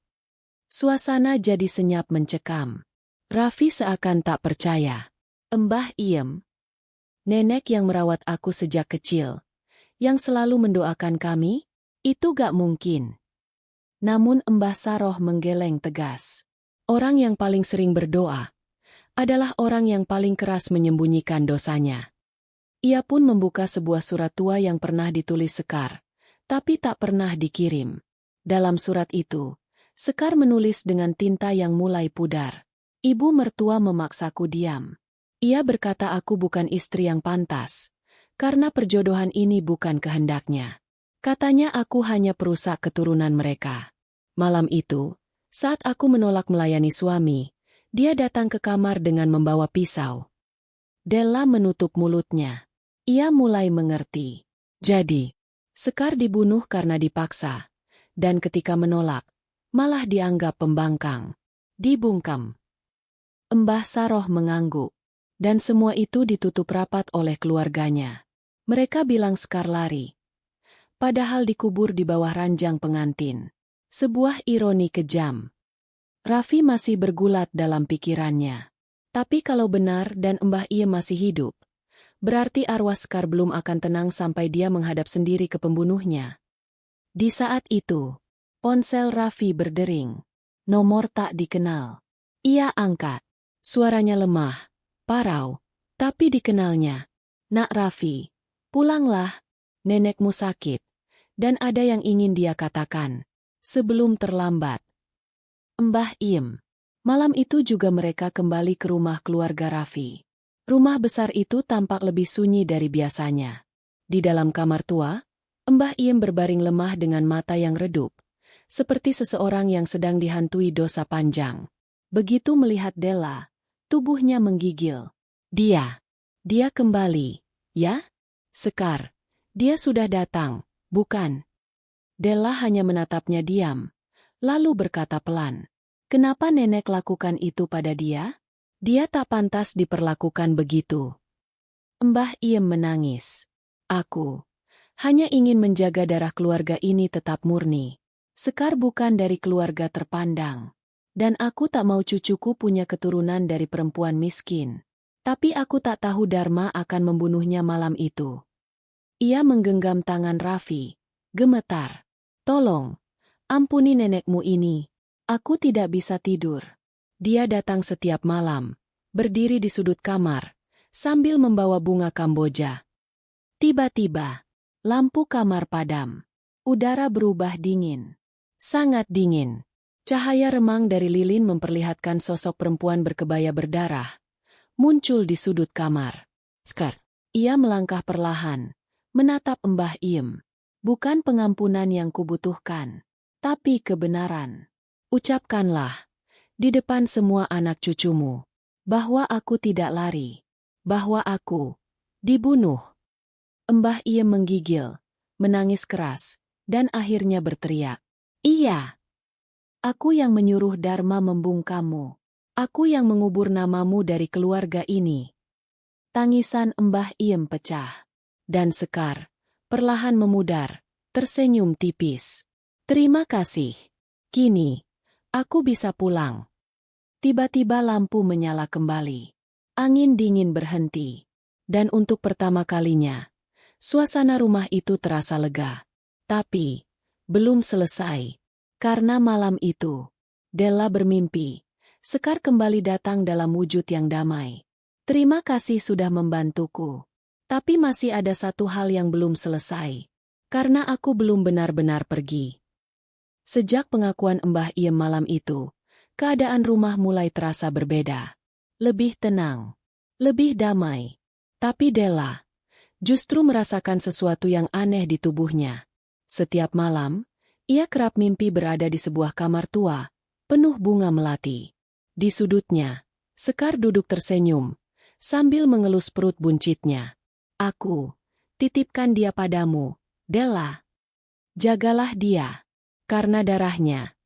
Suasana jadi senyap mencekam. Raffi seakan tak percaya. Mbah Iem. Nenek yang merawat aku sejak kecil. Yang selalu mendoakan kami? Itu gak mungkin. Namun Mbah Saroh menggeleng tegas. Orang yang paling sering berdoa adalah orang yang paling keras menyembunyikan dosanya. Ia pun membuka sebuah surat tua yang pernah ditulis Sekar, tapi tak pernah dikirim. Dalam surat itu, Sekar menulis dengan tinta yang mulai pudar. Ibu mertua memaksaku diam. Ia berkata aku bukan istri yang pantas, karena perjodohan ini bukan kehendaknya. Katanya aku hanya perusak keturunan mereka. Malam itu, saat aku menolak melayani suami, dia datang ke kamar dengan membawa pisau. Della menutup mulutnya. Ia mulai mengerti. Jadi, Sekar dibunuh karena dipaksa, dan ketika menolak, malah dianggap pembangkang. Dibungkam. Mbah Saroh mengangguk, dan semua itu ditutup rapat oleh keluarganya. Mereka bilang Sekar lari. Padahal dikubur di bawah ranjang pengantin. Sebuah ironi kejam. Raffi masih bergulat dalam pikirannya. Tapi kalau benar dan Mbah Iem masih hidup, berarti arwah Sekar belum akan tenang sampai dia menghadap sendiri ke pembunuhnya. Di saat itu, ponsel Raffi berdering. Nomor tak dikenal. Ia angkat. Suaranya lemah, parau, tapi dikenalnya. Nak Raffi, pulanglah. Nenekmu sakit. Dan ada yang ingin dia katakan. Sebelum terlambat. Mbah Iem. Malam itu juga mereka kembali ke rumah keluarga Raffi. Rumah besar itu tampak lebih sunyi dari biasanya. Di dalam kamar tua, Mbah Iem berbaring lemah dengan mata yang redup, seperti seseorang yang sedang dihantui dosa panjang. Begitu melihat Della, tubuhnya menggigil. Dia kembali, ya? Sekar, dia sudah datang, bukan? Della hanya menatapnya diam, lalu berkata pelan. Kenapa nenek lakukan itu pada dia? Dia tak pantas diperlakukan begitu. Mbah Iem menangis. Aku hanya ingin menjaga darah keluarga ini tetap murni. Sekar bukan dari keluarga terpandang. Dan aku tak mau cucuku punya keturunan dari perempuan miskin. Tapi aku tak tahu Dharma akan membunuhnya malam itu. Ia menggenggam tangan Raffi, gemetar. Tolong, ampuni nenekmu ini. Aku tidak bisa tidur. Dia datang setiap malam, berdiri di sudut kamar, sambil membawa bunga Kamboja. Tiba-tiba, lampu kamar padam. Udara berubah dingin. Sangat dingin. Cahaya remang dari lilin memperlihatkan sosok perempuan berkebaya berdarah, muncul di sudut kamar. Skar. Ia melangkah perlahan, menatap Mbah Iem. Bukan pengampunan yang kubutuhkan, tapi kebenaran. Ucapkanlah, di depan semua anak cucumu, bahwa aku tidak lari, bahwa aku dibunuh. Mbah Iem menggigil, menangis keras, dan akhirnya berteriak. Iya, aku yang menyuruh Dharma membungkammu. Aku yang mengubur namamu dari keluarga ini. Tangisan Mbah Iem pecah. Dan Sekar, perlahan memudar, tersenyum tipis. Terima kasih. Kini, aku bisa pulang. Tiba-tiba lampu menyala kembali. Angin dingin berhenti. Dan untuk pertama kalinya, suasana rumah itu terasa lega. Tapi, belum selesai. Karena malam itu, Della bermimpi. Sekar kembali datang dalam wujud yang damai. Terima kasih sudah membantuku. Tapi masih ada satu hal yang belum selesai. Karena aku belum benar-benar pergi. Sejak pengakuan Mbah Iem malam itu, keadaan rumah mulai terasa berbeda. Lebih tenang. Lebih damai. Tapi Della justru merasakan sesuatu yang aneh di tubuhnya. Setiap malam, ia kerap mimpi berada di sebuah kamar tua, penuh bunga melati. Di sudutnya, Sekar duduk tersenyum, sambil mengelus perut buncitnya. Aku titipkan dia padamu, Della. Jagalah dia, karena darahnya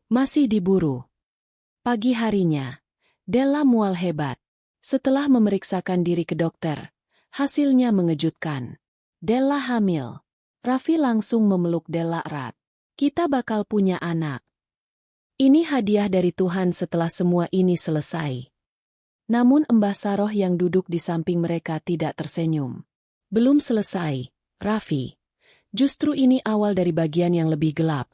masih diburu. Pagi harinya, Della mual hebat. Setelah memeriksakan diri ke dokter, hasilnya mengejutkan. Della hamil. Raffi langsung memeluk Della erat. Kita bakal punya anak. Ini hadiah dari Tuhan setelah semua ini selesai. Namun Mbah Saroh yang duduk di samping mereka tidak tersenyum. Belum selesai, Raffi. Justru ini awal dari bagian yang lebih gelap.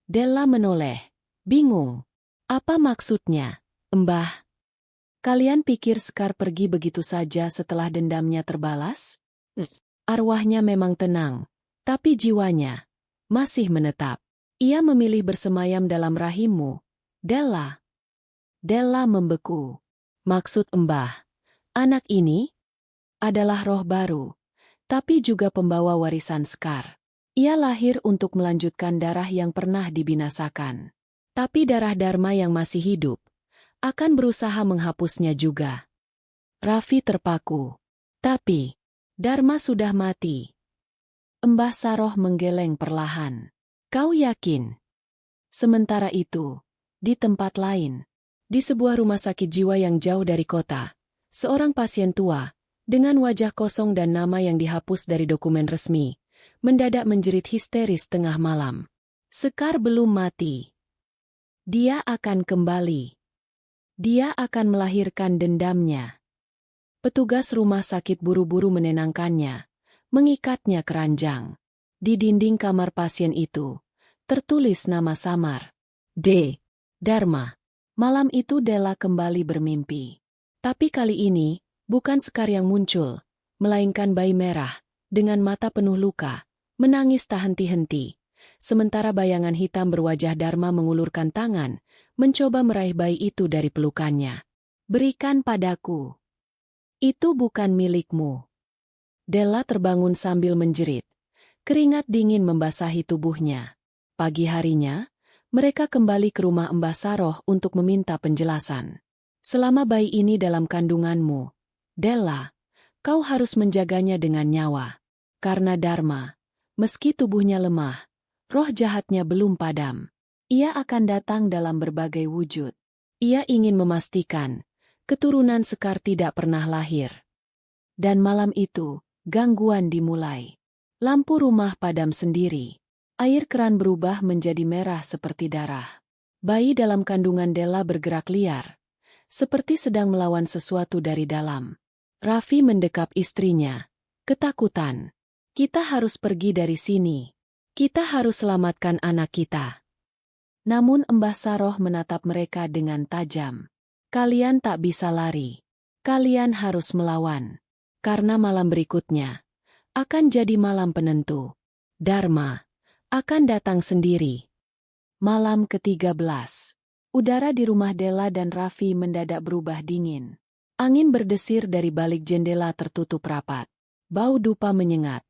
Della menoleh, bingung. Apa maksudnya, Mbah? Kalian pikir Sekar pergi begitu saja setelah dendamnya terbalas? Arwahnya memang tenang, tapi jiwanya masih menetap. Ia memilih bersemayam dalam rahimmu, Della. Della membeku. Maksud Mbah, anak ini adalah roh baru, tapi juga pembawa warisan Sekar. Ia lahir untuk melanjutkan darah yang pernah dibinasakan. Tapi darah Dharma yang masih hidup akan berusaha menghapusnya juga. Raffi terpaku. Tapi, Dharma sudah mati. Mbah Saroh menggeleng perlahan. Kau yakin? Sementara itu, di tempat lain, di sebuah rumah sakit jiwa yang jauh dari kota, seorang pasien tua, dengan wajah kosong dan nama yang dihapus dari dokumen resmi, mendadak menjerit histeris tengah malam. Sekar belum mati. Dia akan kembali. Dia akan melahirkan dendamnya. Petugas rumah sakit buru-buru menenangkannya, mengikatnya ke ranjang. Di dinding kamar pasien itu, tertulis nama samar. D. Dharma. Malam itu Della kembali bermimpi. Tapi kali ini, bukan Sekar yang muncul, melainkan bayi merah, dengan mata penuh luka, menangis tak henti-henti. Sementara bayangan hitam berwajah Dharma mengulurkan tangan, mencoba meraih bayi itu dari pelukannya. Berikan padaku. Itu bukan milikmu. Della terbangun sambil menjerit. Keringat dingin membasahi tubuhnya. Pagi harinya, mereka kembali ke rumah Mbah Saroh untuk meminta penjelasan. Selama bayi ini dalam kandunganmu, Della, kau harus menjaganya dengan nyawa. Karena Dharma, meski tubuhnya lemah, roh jahatnya belum padam. Ia akan datang dalam berbagai wujud. Ia ingin memastikan, keturunan Sekar tidak pernah lahir. Dan malam itu, gangguan dimulai. Lampu rumah padam sendiri. Air keran berubah menjadi merah seperti darah. Bayi dalam kandungan Della bergerak liar, seperti sedang melawan sesuatu dari dalam. Raffi mendekap istrinya. Ketakutan. Kita harus pergi dari sini. Kita harus selamatkan anak kita. Namun Mbah Saroh menatap mereka dengan tajam. Kalian tak bisa lari. Kalian harus melawan. Karena malam berikutnya akan jadi malam penentu. Dharma akan datang sendiri. Malam ke-13. Udara di rumah Della dan Raffi mendadak berubah dingin. Angin berdesir dari balik jendela tertutup rapat. Bau dupa menyengat.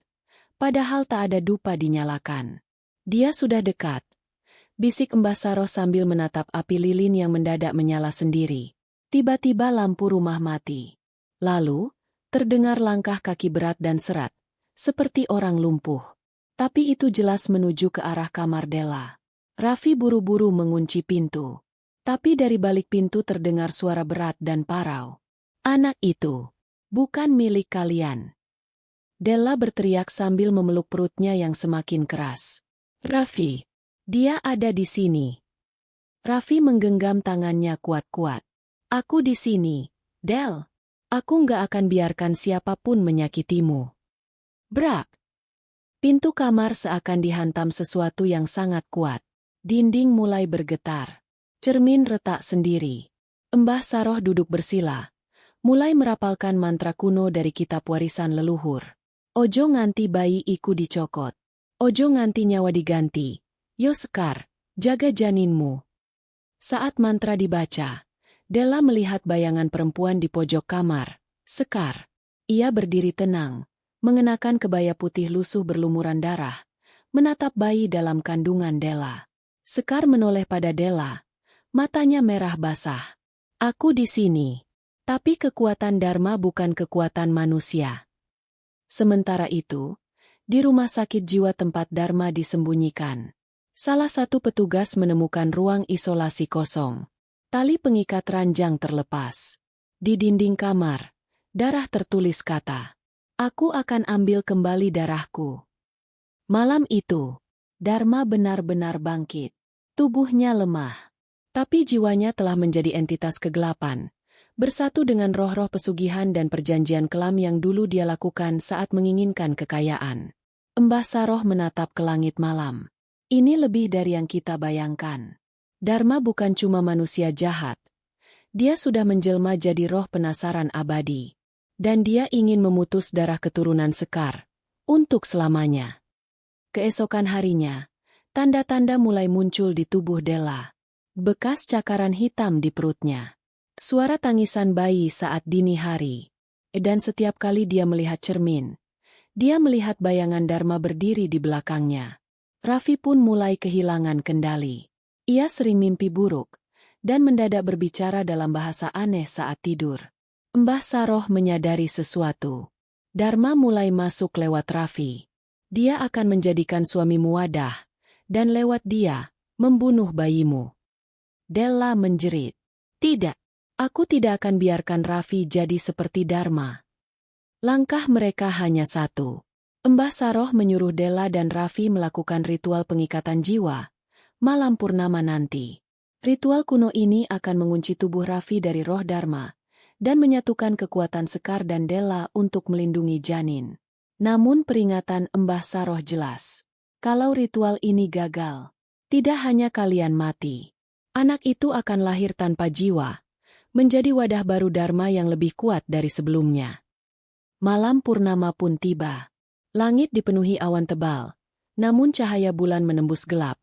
Padahal tak ada dupa dinyalakan. Dia sudah dekat. Bisik Mbah Saroh sambil menatap api lilin yang mendadak menyala sendiri. Tiba-tiba lampu rumah mati. Lalu, terdengar langkah kaki berat dan serat, seperti orang lumpuh. Tapi itu jelas menuju ke arah kamar Della. Raffi buru-buru mengunci pintu. Tapi dari balik pintu terdengar suara berat dan parau. "Anak itu bukan milik kalian." Della berteriak sambil memeluk perutnya yang semakin keras. "Raffi, dia ada di sini." Raffi menggenggam tangannya kuat-kuat. "Aku di sini, Del. Aku nggak akan biarkan siapapun menyakitimu." Brak! Pintu kamar seakan dihantam sesuatu yang sangat kuat. Dinding mulai bergetar. Cermin retak sendiri. Mbah Saroh duduk bersila, mulai merapalkan mantra kuno dari kitab warisan leluhur. "Ojo nganti bayi iku dicokot. Ojo nganti nyawa diganti. Yo Sekar, jaga janinmu." Saat mantra dibaca, Della melihat bayangan perempuan di pojok kamar. Sekar. Ia berdiri tenang, mengenakan kebaya putih lusuh berlumuran darah, menatap bayi dalam kandungan Della. Sekar menoleh pada Della, matanya merah basah. "Aku di sini. Tapi kekuatan Dharma bukan kekuatan manusia." Sementara itu, di rumah sakit jiwa tempat Dharma disembunyikan, salah satu petugas menemukan ruang isolasi kosong. Tali pengikat ranjang terlepas. Di dinding kamar, darah tertulis kata, "Aku akan ambil kembali darahku." Malam itu, Dharma benar-benar bangkit. Tubuhnya lemah, tapi jiwanya telah menjadi entitas kegelapan, bersatu dengan roh-roh pesugihan dan perjanjian kelam yang dulu dia lakukan saat menginginkan kekayaan. Mbah Saroh menatap ke langit malam. "Ini lebih dari yang kita bayangkan. Dharma bukan cuma manusia jahat. Dia sudah menjelma jadi roh penasaran abadi. Dan dia ingin memutus darah keturunan Sekar untuk selamanya." Keesokan harinya, tanda-tanda mulai muncul di tubuh Della. Bekas cakaran hitam di perutnya. Suara tangisan bayi saat dini hari. Dan setiap kali dia melihat cermin, dia melihat bayangan Dharma berdiri di belakangnya. Raffi pun mulai kehilangan kendali. Ia sering mimpi buruk, dan mendadak berbicara dalam bahasa aneh saat tidur. Mbah Saroh menyadari sesuatu. Dharma mulai masuk lewat Raffi. Dia akan menjadikan suamimu wadah, dan lewat dia, membunuh bayimu. Della menjerit. "Tidak, aku tidak akan biarkan Raffi jadi seperti Dharma." Langkah mereka hanya satu. Mbah Saroh menyuruh Della dan Raffi melakukan ritual pengikatan jiwa, malam purnama nanti. Ritual kuno ini akan mengunci tubuh Raffi dari roh Dharma, dan menyatukan kekuatan Sekar dan Della untuk melindungi janin. Namun peringatan Mbah Saroh jelas. Kalau ritual ini gagal, tidak hanya kalian mati. Anak itu akan lahir tanpa jiwa, menjadi wadah baru Dharma yang lebih kuat dari sebelumnya. Malam purnama pun tiba. Langit dipenuhi awan tebal, namun cahaya bulan menembus gelap,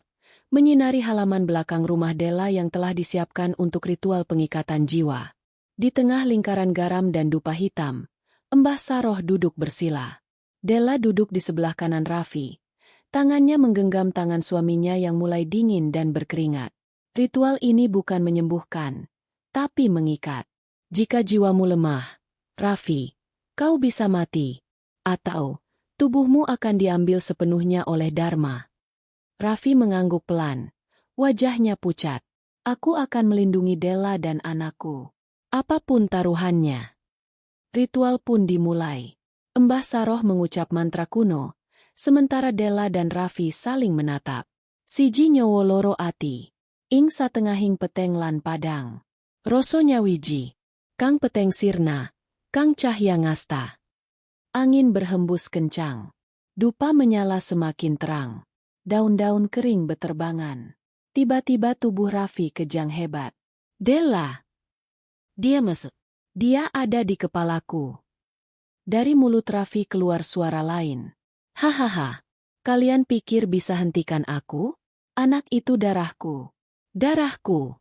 menyinari halaman belakang rumah Della yang telah disiapkan untuk ritual pengikatan jiwa. Di tengah lingkaran garam dan dupa hitam, Mbah Saroh duduk bersila. Della duduk di sebelah kanan Raffi. Tangannya menggenggam tangan suaminya yang mulai dingin dan berkeringat. Ritual ini bukan menyembuhkan, tapi mengikat. Jika jiwamu lemah, Raffi, kau bisa mati. Atau, tubuhmu akan diambil sepenuhnya oleh Dharma. Raffi mengangguk pelan. Wajahnya pucat. "Aku akan melindungi Della dan anakku. Apapun taruhannya." Ritual pun dimulai. Mbah Saroh mengucap mantra kuno, sementara Della dan Raffi saling menatap. "Siji nyowo loro ati. Ing satengahing peteng lan padang. Roso nyawiji. Kang peteng sirna. Kang cahya ngasta." Angin berhembus kencang. Dupa menyala semakin terang. Daun-daun kering beterbangan. Tiba-tiba tubuh Raffi kejang hebat. "Della!" Dia mesek. "Dia ada di kepalaku." Dari mulut Raffi keluar suara lain. "Hahaha, kalian pikir bisa hentikan aku? Anak itu darahku. Darahku.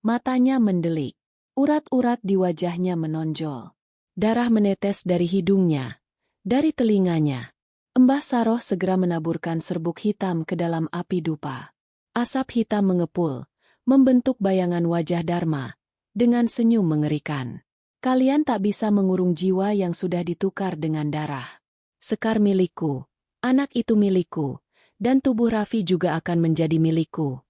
Matanya mendelik. Urat-urat di wajahnya menonjol. Darah menetes dari hidungnya, dari telinganya. Mbah Saroh segera menaburkan serbuk hitam ke dalam api dupa. Asap hitam mengepul, membentuk bayangan wajah Dharma, dengan senyum mengerikan. Kalian tak bisa mengurung jiwa yang sudah ditukar dengan darah. Sekar milikku, anak itu milikku, dan tubuh Raffi juga akan menjadi milikku.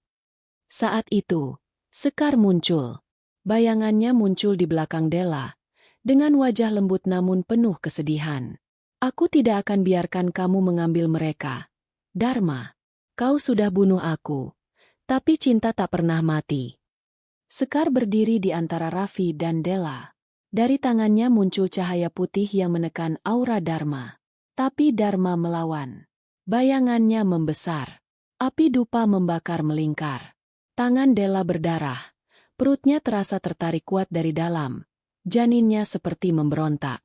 Saat itu, Sekar muncul. Bayangannya muncul di belakang Della, dengan wajah lembut namun penuh kesedihan. Aku tidak akan biarkan kamu mengambil mereka. Dharma, kau sudah bunuh aku, tapi cinta tak pernah mati. Sekar berdiri di antara Raffi dan Della. Dari tangannya muncul cahaya putih yang menekan aura Dharma. Tapi Dharma melawan. Bayangannya membesar. Api dupa membakar melingkar. Tangan Della berdarah. Perutnya terasa tertarik kuat dari dalam. Janinnya seperti memberontak.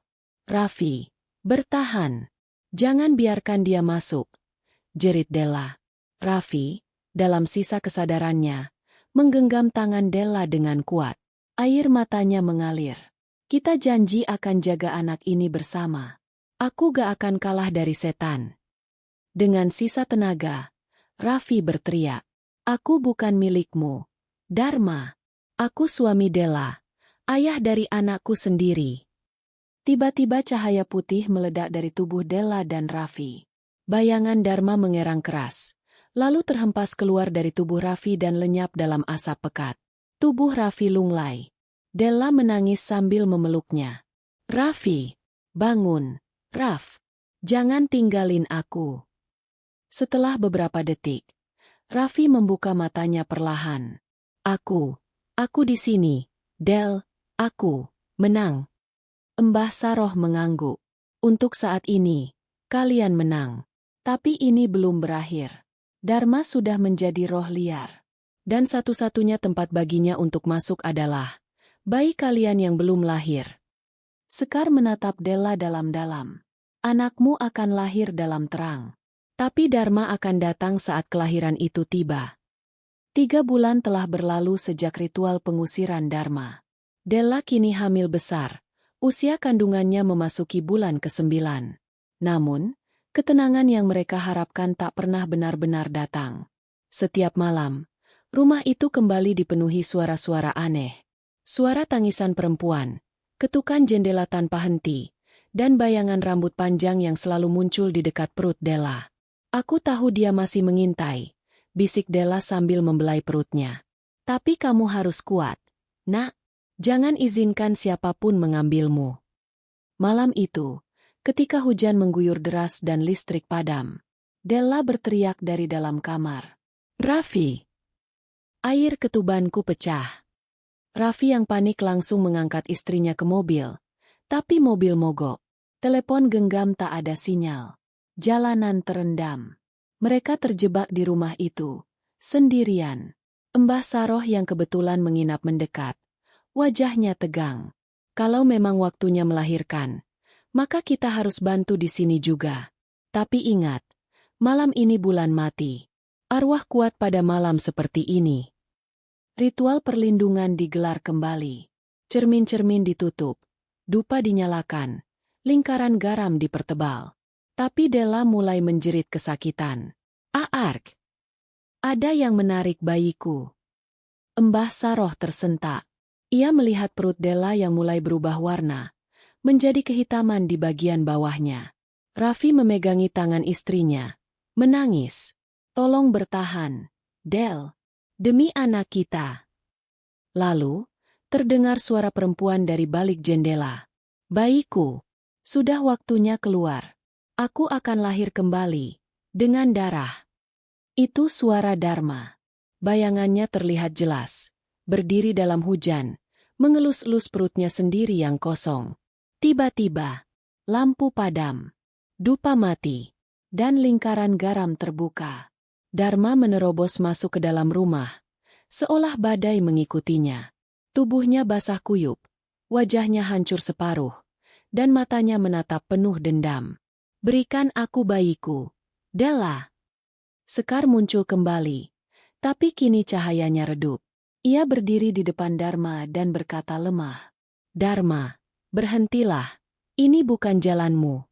Raffi, bertahan. Jangan biarkan dia masuk. Jerit Della. Raffi, dalam sisa kesadarannya, menggenggam tangan Della dengan kuat. Air matanya mengalir. Kita janji akan jaga anak ini bersama. Aku gak akan kalah dari setan. Dengan sisa tenaga, Raffi berteriak. Aku bukan milikmu, Dharma. Aku suami Della, ayah dari anakku sendiri. Tiba-tiba cahaya putih meledak dari tubuh Della dan Raffi. Bayangan Dharma mengerang keras, lalu terhempas keluar dari tubuh Raffi dan lenyap dalam asap pekat. Tubuh Raffi lunglai. Della menangis sambil memeluknya. Raffi, bangun, Raff. Jangan tinggalin aku. Setelah beberapa detik, Raffi membuka matanya perlahan. Aku di sini, Del, aku, menang. Mbah Saroh mengangguk. Untuk saat ini, kalian menang. Tapi ini belum berakhir. Dharma sudah menjadi roh liar. Dan satu-satunya tempat baginya untuk masuk adalah bayi kalian yang belum lahir. Sekar menatap Della dalam-dalam. Anakmu akan lahir dalam terang. Tapi Dharma akan datang saat kelahiran itu tiba. 3 bulan telah berlalu sejak ritual pengusiran Dharma. Della kini hamil besar. Usia kandungannya memasuki bulan ke-9. Namun, ketenangan yang mereka harapkan tak pernah benar-benar datang. Setiap malam, rumah itu kembali dipenuhi suara-suara aneh. Suara tangisan perempuan, ketukan jendela tanpa henti, dan bayangan rambut panjang yang selalu muncul di dekat perut Della. Aku tahu dia masih mengintai, bisik Della sambil membelai perutnya. Tapi kamu harus kuat, nak. Jangan izinkan siapapun mengambilmu. Malam itu, ketika hujan mengguyur deras dan listrik padam, Della berteriak dari dalam kamar. Raffi! Air ketubanku pecah. Raffi yang panik langsung mengangkat istrinya ke mobil. Tapi mobil mogok. Telepon genggam tak ada sinyal. Jalanan terendam. Mereka terjebak di rumah itu, sendirian. Mbah Saroh yang kebetulan menginap mendekat. Wajahnya tegang. Kalau memang waktunya melahirkan, maka kita harus bantu di sini juga. Tapi ingat, malam ini bulan mati. Arwah kuat pada malam seperti ini. Ritual perlindungan digelar kembali. Cermin-cermin ditutup. Dupa dinyalakan. Lingkaran garam dipertebal. Tapi Della mulai menjerit kesakitan. Aark! Ada yang menarik bayiku. Mbah Saroh tersentak. Ia melihat perut Della yang mulai berubah warna, menjadi kehitaman di bagian bawahnya. Raffi memegangi tangan istrinya, menangis. Tolong bertahan, Del. Demi anak kita. Lalu, terdengar suara perempuan dari balik jendela. Bayiku, sudah waktunya keluar. Aku akan lahir kembali, dengan darah. Itu suara Dharma. Bayangannya terlihat jelas, berdiri dalam hujan, mengelus-elus perutnya sendiri yang kosong. Tiba-tiba, lampu padam, dupa mati, dan lingkaran garam terbuka. Dharma menerobos masuk ke dalam rumah, seolah badai mengikutinya. Tubuhnya basah kuyup, wajahnya hancur separuh, dan matanya menatap penuh dendam. Berikan aku bayiku, Della. Sekar muncul kembali, Tapi kini cahayanya redup. Ia berdiri di depan Dharma dan berkata lemah, "Dharma, berhentilah. Ini bukan jalanmu."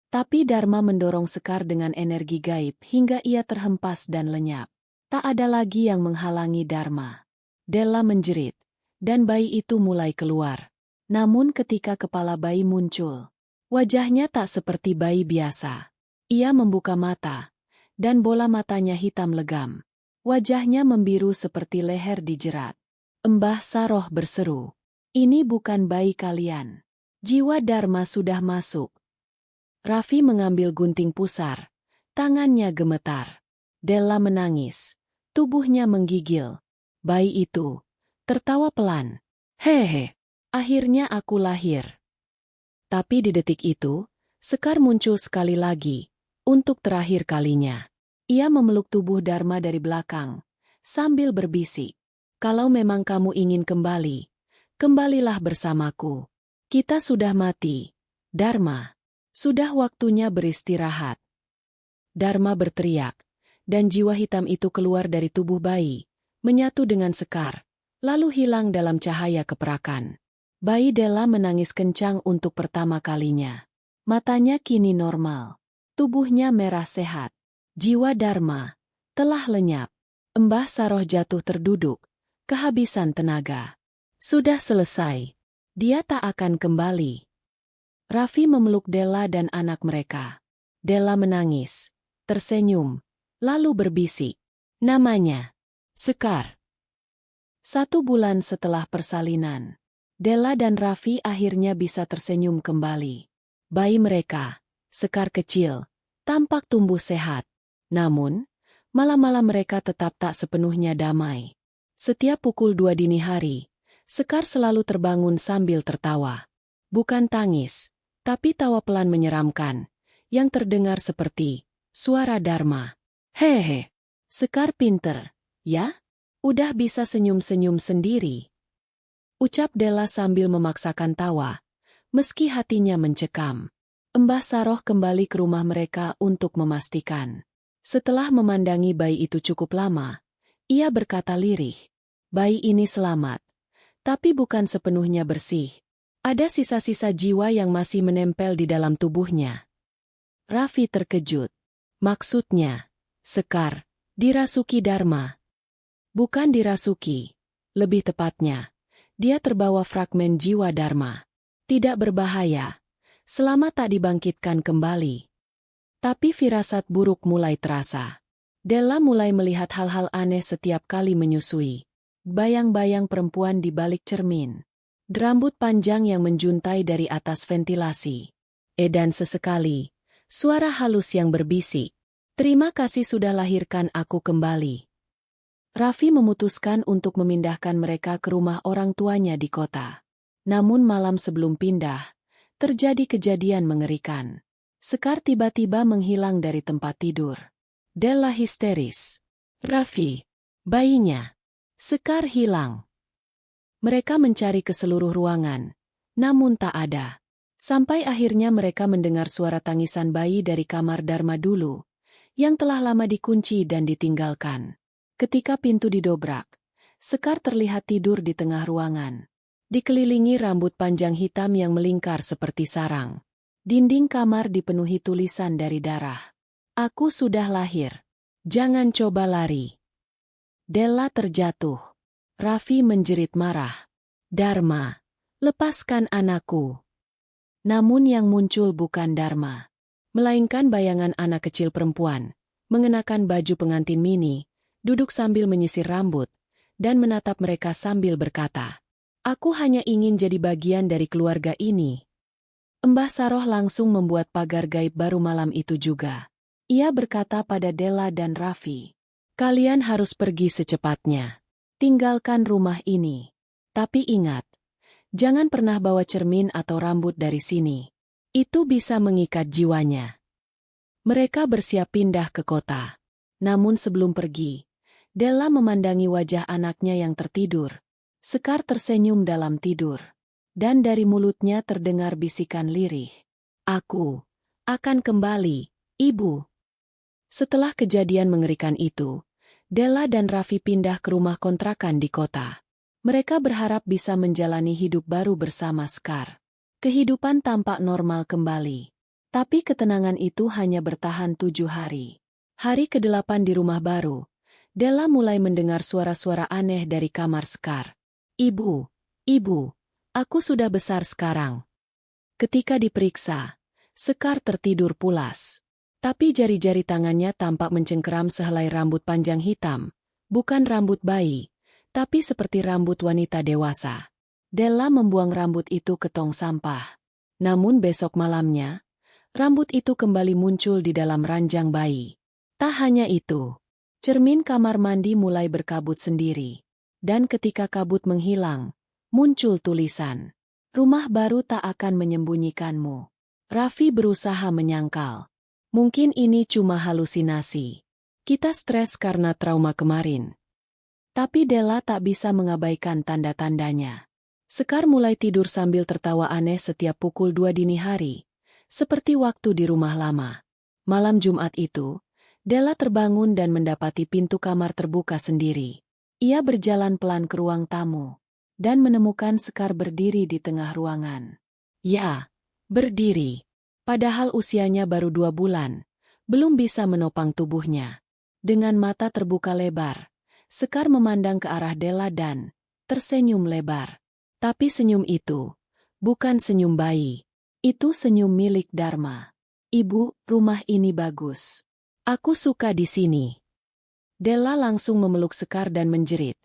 Tapi Dharma mendorong Sekar dengan energi gaib hingga ia terhempas dan lenyap. Tak ada lagi yang menghalangi Dharma. Della menjerit, dan bayi itu mulai keluar. Namun ketika kepala bayi muncul, wajahnya tak seperti bayi biasa. Ia membuka mata, dan bola matanya hitam legam. Wajahnya membiru seperti leher dijerat. Mbah Saroh berseru, "Ini bukan bayi kalian. Jiwa Dharma sudah masuk." Raffi mengambil gunting pusar. Tangannya gemetar. Della menangis. Tubuhnya menggigil. Bayi itu tertawa pelan. "Hehe, akhirnya aku lahir." Tapi di detik itu, Sekar muncul sekali lagi, untuk terakhir kalinya. Ia memeluk tubuh Dharma dari belakang, sambil berbisik, "Kalau memang kamu ingin kembali, kembalilah bersamaku. Kita sudah mati, Dharma. Sudah waktunya beristirahat." Dharma berteriak, dan jiwa hitam itu keluar dari tubuh bayi, menyatu dengan Sekar, lalu hilang dalam cahaya keperakan. Bayi Della menangis kencang untuk pertama kalinya. Matanya kini normal. Tubuhnya merah sehat. Jiwa Dharma telah lenyap. Mbah Saroh jatuh terduduk, kehabisan tenaga. Sudah selesai. Dia tak akan kembali. Raffi memeluk Della dan anak mereka. Della menangis, tersenyum, lalu berbisik. Namanya Sekar. 1 bulan setelah persalinan, Della dan Raffi akhirnya bisa tersenyum kembali. Bayi mereka, Sekar kecil, tampak tumbuh sehat. Namun, malam-malam mereka tetap tak sepenuhnya damai. Setiap pukul 2 dini hari, Sekar selalu terbangun sambil tertawa. Bukan tangis, tapi tawa pelan menyeramkan, yang terdengar seperti suara Dharma. "Hehe, Sekar pinter, ya? Udah bisa senyum-senyum sendiri." Ucap Della sambil memaksakan tawa, meski hatinya mencekam. Mbah Saroh kembali ke rumah mereka untuk memastikan. Setelah memandangi bayi itu cukup lama, ia berkata lirih, "Bayi ini selamat, tapi bukan sepenuhnya bersih. Ada sisa-sisa jiwa yang masih menempel di dalam tubuhnya." Raffi terkejut. "Maksudnya, Sekar dirasuki Dharma?" "Bukan dirasuki. Lebih tepatnya, dia terbawa fragmen jiwa Dharma. Tidak berbahaya, selama tak dibangkitkan kembali." Tapi firasat buruk mulai terasa. Della mulai melihat hal-hal aneh setiap kali menyusui. Bayang-bayang perempuan di balik cermin. Rambut panjang yang menjuntai dari atas ventilasi. Dan sesekali, suara halus yang berbisik, "Terima kasih sudah lahirkan aku kembali." Raffi memutuskan untuk memindahkan mereka ke rumah orang tuanya di kota. Namun malam sebelum pindah, terjadi kejadian mengerikan. Sekar tiba-tiba menghilang dari tempat tidur. Della histeris. "Raffi, bayinya." Sekar hilang. Mereka mencari ke seluruh ruangan, namun tak ada. Sampai akhirnya mereka mendengar suara tangisan bayi dari kamar Dharma dulu, yang telah lama dikunci dan ditinggalkan. Ketika pintu didobrak, Sekar terlihat tidur di tengah ruangan. Dikelilingi rambut panjang hitam yang melingkar seperti sarang. Dinding kamar dipenuhi tulisan dari darah. "Aku sudah lahir. Jangan coba lari." Della terjatuh. Raffi menjerit marah. "Dharma, lepaskan anakku." Namun yang muncul bukan Dharma, melainkan bayangan anak kecil perempuan, mengenakan baju pengantin mini, duduk sambil menyisir rambut, dan menatap mereka sambil berkata, "Aku hanya ingin jadi bagian dari keluarga ini." Mbah Saroh langsung membuat pagar gaib baru malam itu juga. Ia berkata pada Della dan Raffi, "Kalian harus pergi secepatnya. Tinggalkan rumah ini. Tapi ingat, jangan pernah bawa cermin atau rambut dari sini. Itu bisa mengikat jiwanya." Mereka bersiap pindah ke kota. Namun sebelum pergi, Della memandangi wajah anaknya yang tertidur. Sekar tersenyum dalam tidur. Dan dari mulutnya terdengar bisikan lirih. "Aku akan kembali, Ibu." Setelah kejadian mengerikan itu, Della dan Raffi pindah ke rumah kontrakan di kota. Mereka berharap bisa menjalani hidup baru bersama Scar. Kehidupan tampak normal kembali. Tapi ketenangan itu hanya bertahan 7 hari. Hari ke-8 di rumah baru, Della mulai mendengar suara-suara aneh dari kamar Scar. Ibu, aku sudah besar sekarang. Ketika diperiksa, Scar tertidur pulas. Tapi jari-jari tangannya tampak mencengkeram sehelai rambut panjang hitam. Bukan rambut bayi, tapi seperti rambut wanita dewasa. Della membuang rambut itu ke tong sampah. Namun besok malamnya, rambut itu kembali muncul di dalam ranjang bayi. Tak hanya itu, cermin kamar mandi mulai berkabut sendiri. Dan ketika kabut menghilang, muncul tulisan, "Rumah baru tak akan menyembunyikanmu." Raffi berusaha menyangkal. Mungkin ini cuma halusinasi. Kita stres karena trauma kemarin. Tapi Della tak bisa mengabaikan tanda-tandanya. Scar mulai tidur sambil tertawa aneh setiap pukul 2 dini hari, seperti waktu di rumah lama. Malam Jumat itu, Della terbangun dan mendapati pintu kamar terbuka sendiri. Ia berjalan pelan ke ruang tamu, dan menemukan Scar berdiri di tengah ruangan. Ya, berdiri. Padahal usianya baru 2 bulan, belum bisa menopang tubuhnya. Dengan mata terbuka lebar, Scar memandang ke arah Della dan tersenyum lebar. Tapi senyum itu bukan senyum bayi. Itu senyum milik Dharma. Ibu, rumah ini bagus. Aku suka di sini. Della langsung memeluk Scar dan menjerit,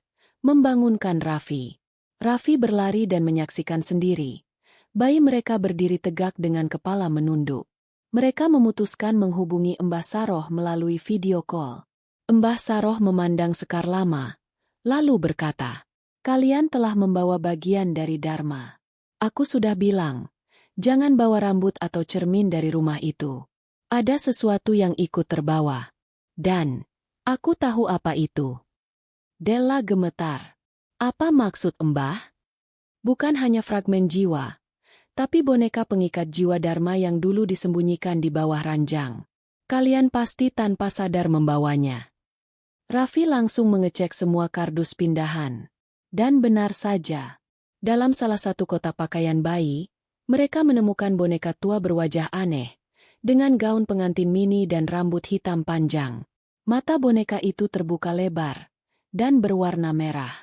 membangunkan Raffi. Raffi berlari dan menyaksikan sendiri. Bayi mereka berdiri tegak dengan kepala menunduk. Mereka memutuskan menghubungi Mbah Saroh melalui video call. Mbah Saroh memandang Scar lama, lalu berkata, "Kalian telah membawa bagian dari Dharma. Aku sudah bilang, jangan bawa rambut atau cermin dari rumah itu. Ada sesuatu yang ikut terbawa. Dan aku tahu apa itu." Della gemetar. Apa maksud Mbah? Bukan hanya fragmen jiwa, tapi boneka pengikat jiwa Dharma yang dulu disembunyikan di bawah ranjang. Kalian pasti tanpa sadar membawanya. Raffi langsung mengecek semua kardus pindahan. Dan benar saja. Dalam salah satu kotak pakaian bayi, mereka menemukan boneka tua berwajah aneh, dengan gaun pengantin mini dan rambut hitam panjang. Mata boneka itu terbuka lebar, dan berwarna merah.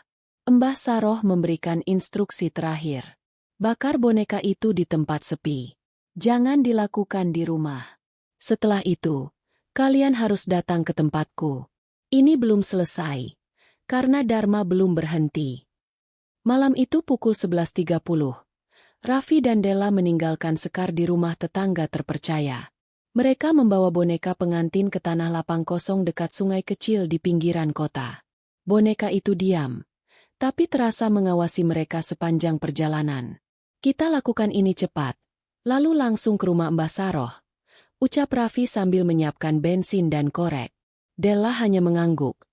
Mbah Saroh memberikan instruksi terakhir. Bakar boneka itu di tempat sepi. Jangan dilakukan di rumah. Setelah itu, kalian harus datang ke tempatku. Ini belum selesai, karena Dharma belum berhenti. Malam itu pukul 11.30, Raffi dan Della meninggalkan Scar di rumah tetangga terpercaya. Mereka membawa boneka pengantin ke tanah lapang kosong dekat sungai kecil di pinggiran kota. Boneka itu diam, tapi terasa mengawasi mereka sepanjang perjalanan. "Kita lakukan ini cepat, lalu langsung ke rumah Mbah Saroh," ucap Raffi sambil menyiapkan bensin dan korek. Della hanya mengangguk.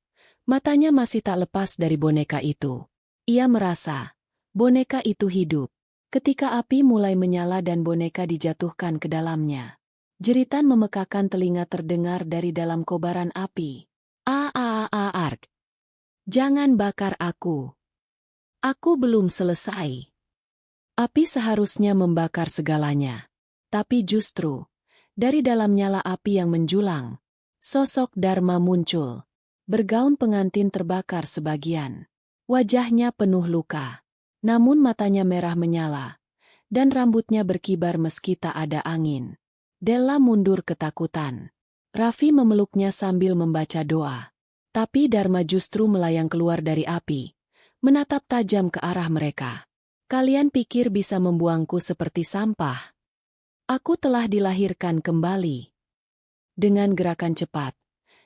Matanya masih tak lepas dari boneka itu. Ia merasa, boneka itu hidup. Ketika api mulai menyala dan boneka dijatuhkan ke dalamnya, jeritan memekakan telinga terdengar dari dalam kobaran api. Ark. Jangan bakar aku. Aku belum selesai." Api seharusnya membakar segalanya. Tapi justru, dari dalam nyala api yang menjulang, sosok Dharma muncul. Bergaun pengantin terbakar sebagian. Wajahnya penuh luka. Namun matanya merah menyala. Dan rambutnya berkibar meski tak ada angin. Della mundur ketakutan. Raffi memeluknya sambil membaca doa. Tapi Dharma justru melayang keluar dari api, menatap tajam ke arah mereka. "Kalian pikir bisa membuangku seperti sampah? Aku telah dilahirkan kembali." Dengan gerakan cepat,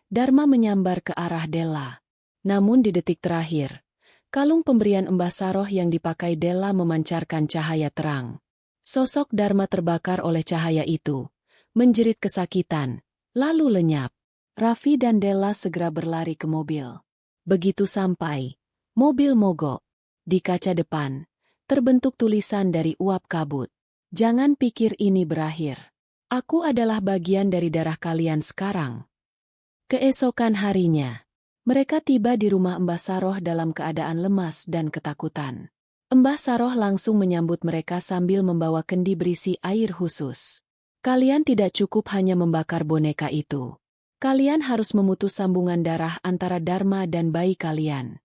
Dharma menyambar ke arah Della. Namun di detik terakhir, kalung pemberian Mbah Saroh yang dipakai Della memancarkan cahaya terang. Sosok Dharma terbakar oleh cahaya itu, menjerit kesakitan, lalu lenyap. Raffi dan Della segera berlari ke mobil. Begitu sampai, mobil mogok. Di kaca depan, terbentuk tulisan dari uap kabut. "Jangan pikir ini berakhir. Aku adalah bagian dari darah kalian sekarang." Keesokan harinya, Mereka tiba di rumah Mbah Saroh dalam keadaan lemas dan ketakutan. Mbah Saroh langsung menyambut mereka sambil membawa kendi berisi air khusus. Kalian tidak cukup hanya membakar boneka itu. Kalian harus memutus sambungan darah antara Dharma dan bayi kalian.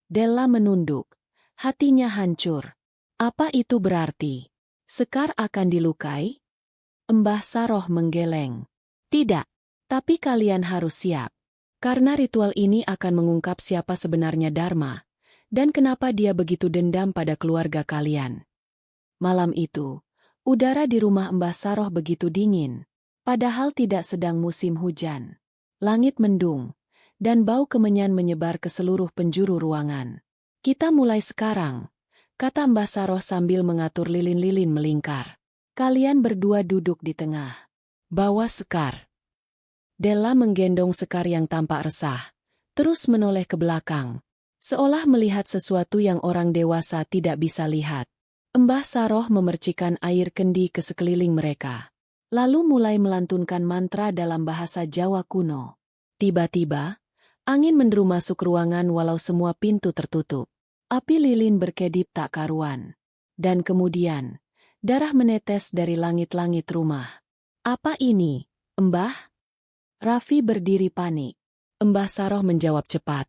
Della menunduk. Hatinya hancur. Apa itu berarti? Sekar akan dilukai? Mbah Saroh menggeleng. Tidak. Tapi kalian harus siap. Karena ritual ini akan mengungkap siapa sebenarnya Dharma, dan kenapa dia begitu dendam pada keluarga kalian. Malam itu, udara di rumah Mbah Saroh begitu dingin, padahal tidak sedang musim hujan. Langit mendung, dan bau kemenyan menyebar ke seluruh penjuru ruangan. Kita mulai sekarang, kata Mbah Saroh sambil mengatur lilin-lilin melingkar. Kalian berdua duduk di tengah. Bawa Sekar. Della menggendong Sekar yang tampak resah, terus menoleh ke belakang, seolah melihat sesuatu yang orang dewasa tidak bisa lihat. Mbah Saroh memercikan air kendi ke sekeliling mereka, lalu mulai melantunkan mantra dalam bahasa Jawa kuno. Tiba-tiba, angin menderu masuk ruangan walau semua pintu tertutup. Api lilin berkedip tak karuan. Dan kemudian, darah menetes dari langit-langit rumah. Apa ini, Mbah? Raffi berdiri panik. Mbah Saroh menjawab cepat.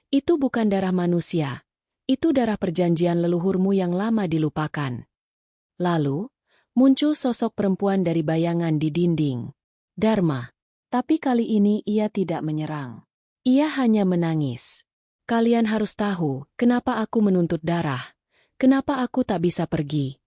Itu bukan darah manusia. Itu darah perjanjian leluhurmu yang lama dilupakan. Lalu, muncul sosok perempuan dari bayangan di dinding. Dharma. Tapi kali ini ia tidak menyerang. Ia hanya menangis. Kalian harus tahu, kenapa aku menuntut darah. Kenapa aku tak bisa pergi.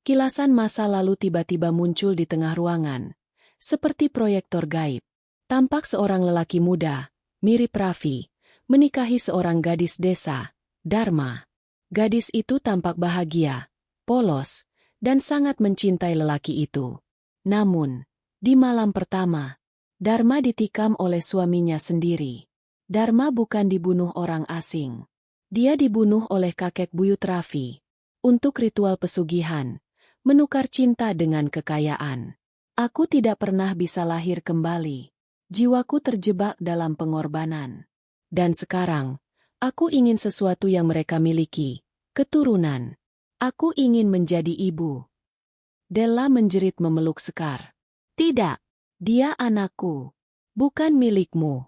Kilasan masa lalu tiba-tiba muncul di tengah ruangan. Seperti proyektor gaib. Tampak seorang lelaki muda, mirip Raffi, menikahi seorang gadis desa, Dharma. Gadis itu tampak bahagia, polos, dan sangat mencintai lelaki itu. Namun, di malam pertama, Dharma ditikam oleh suaminya sendiri. Dharma bukan dibunuh orang asing. Dia dibunuh oleh kakek buyut Raffi. Untuk ritual pesugihan, menukar cinta dengan kekayaan. Aku tidak pernah bisa lahir kembali. Jiwaku terjebak dalam pengorbanan. Dan sekarang, aku ingin sesuatu yang mereka miliki, keturunan. Aku ingin menjadi ibu. Della menjerit memeluk Sekar. Tidak, dia anakku, bukan milikmu.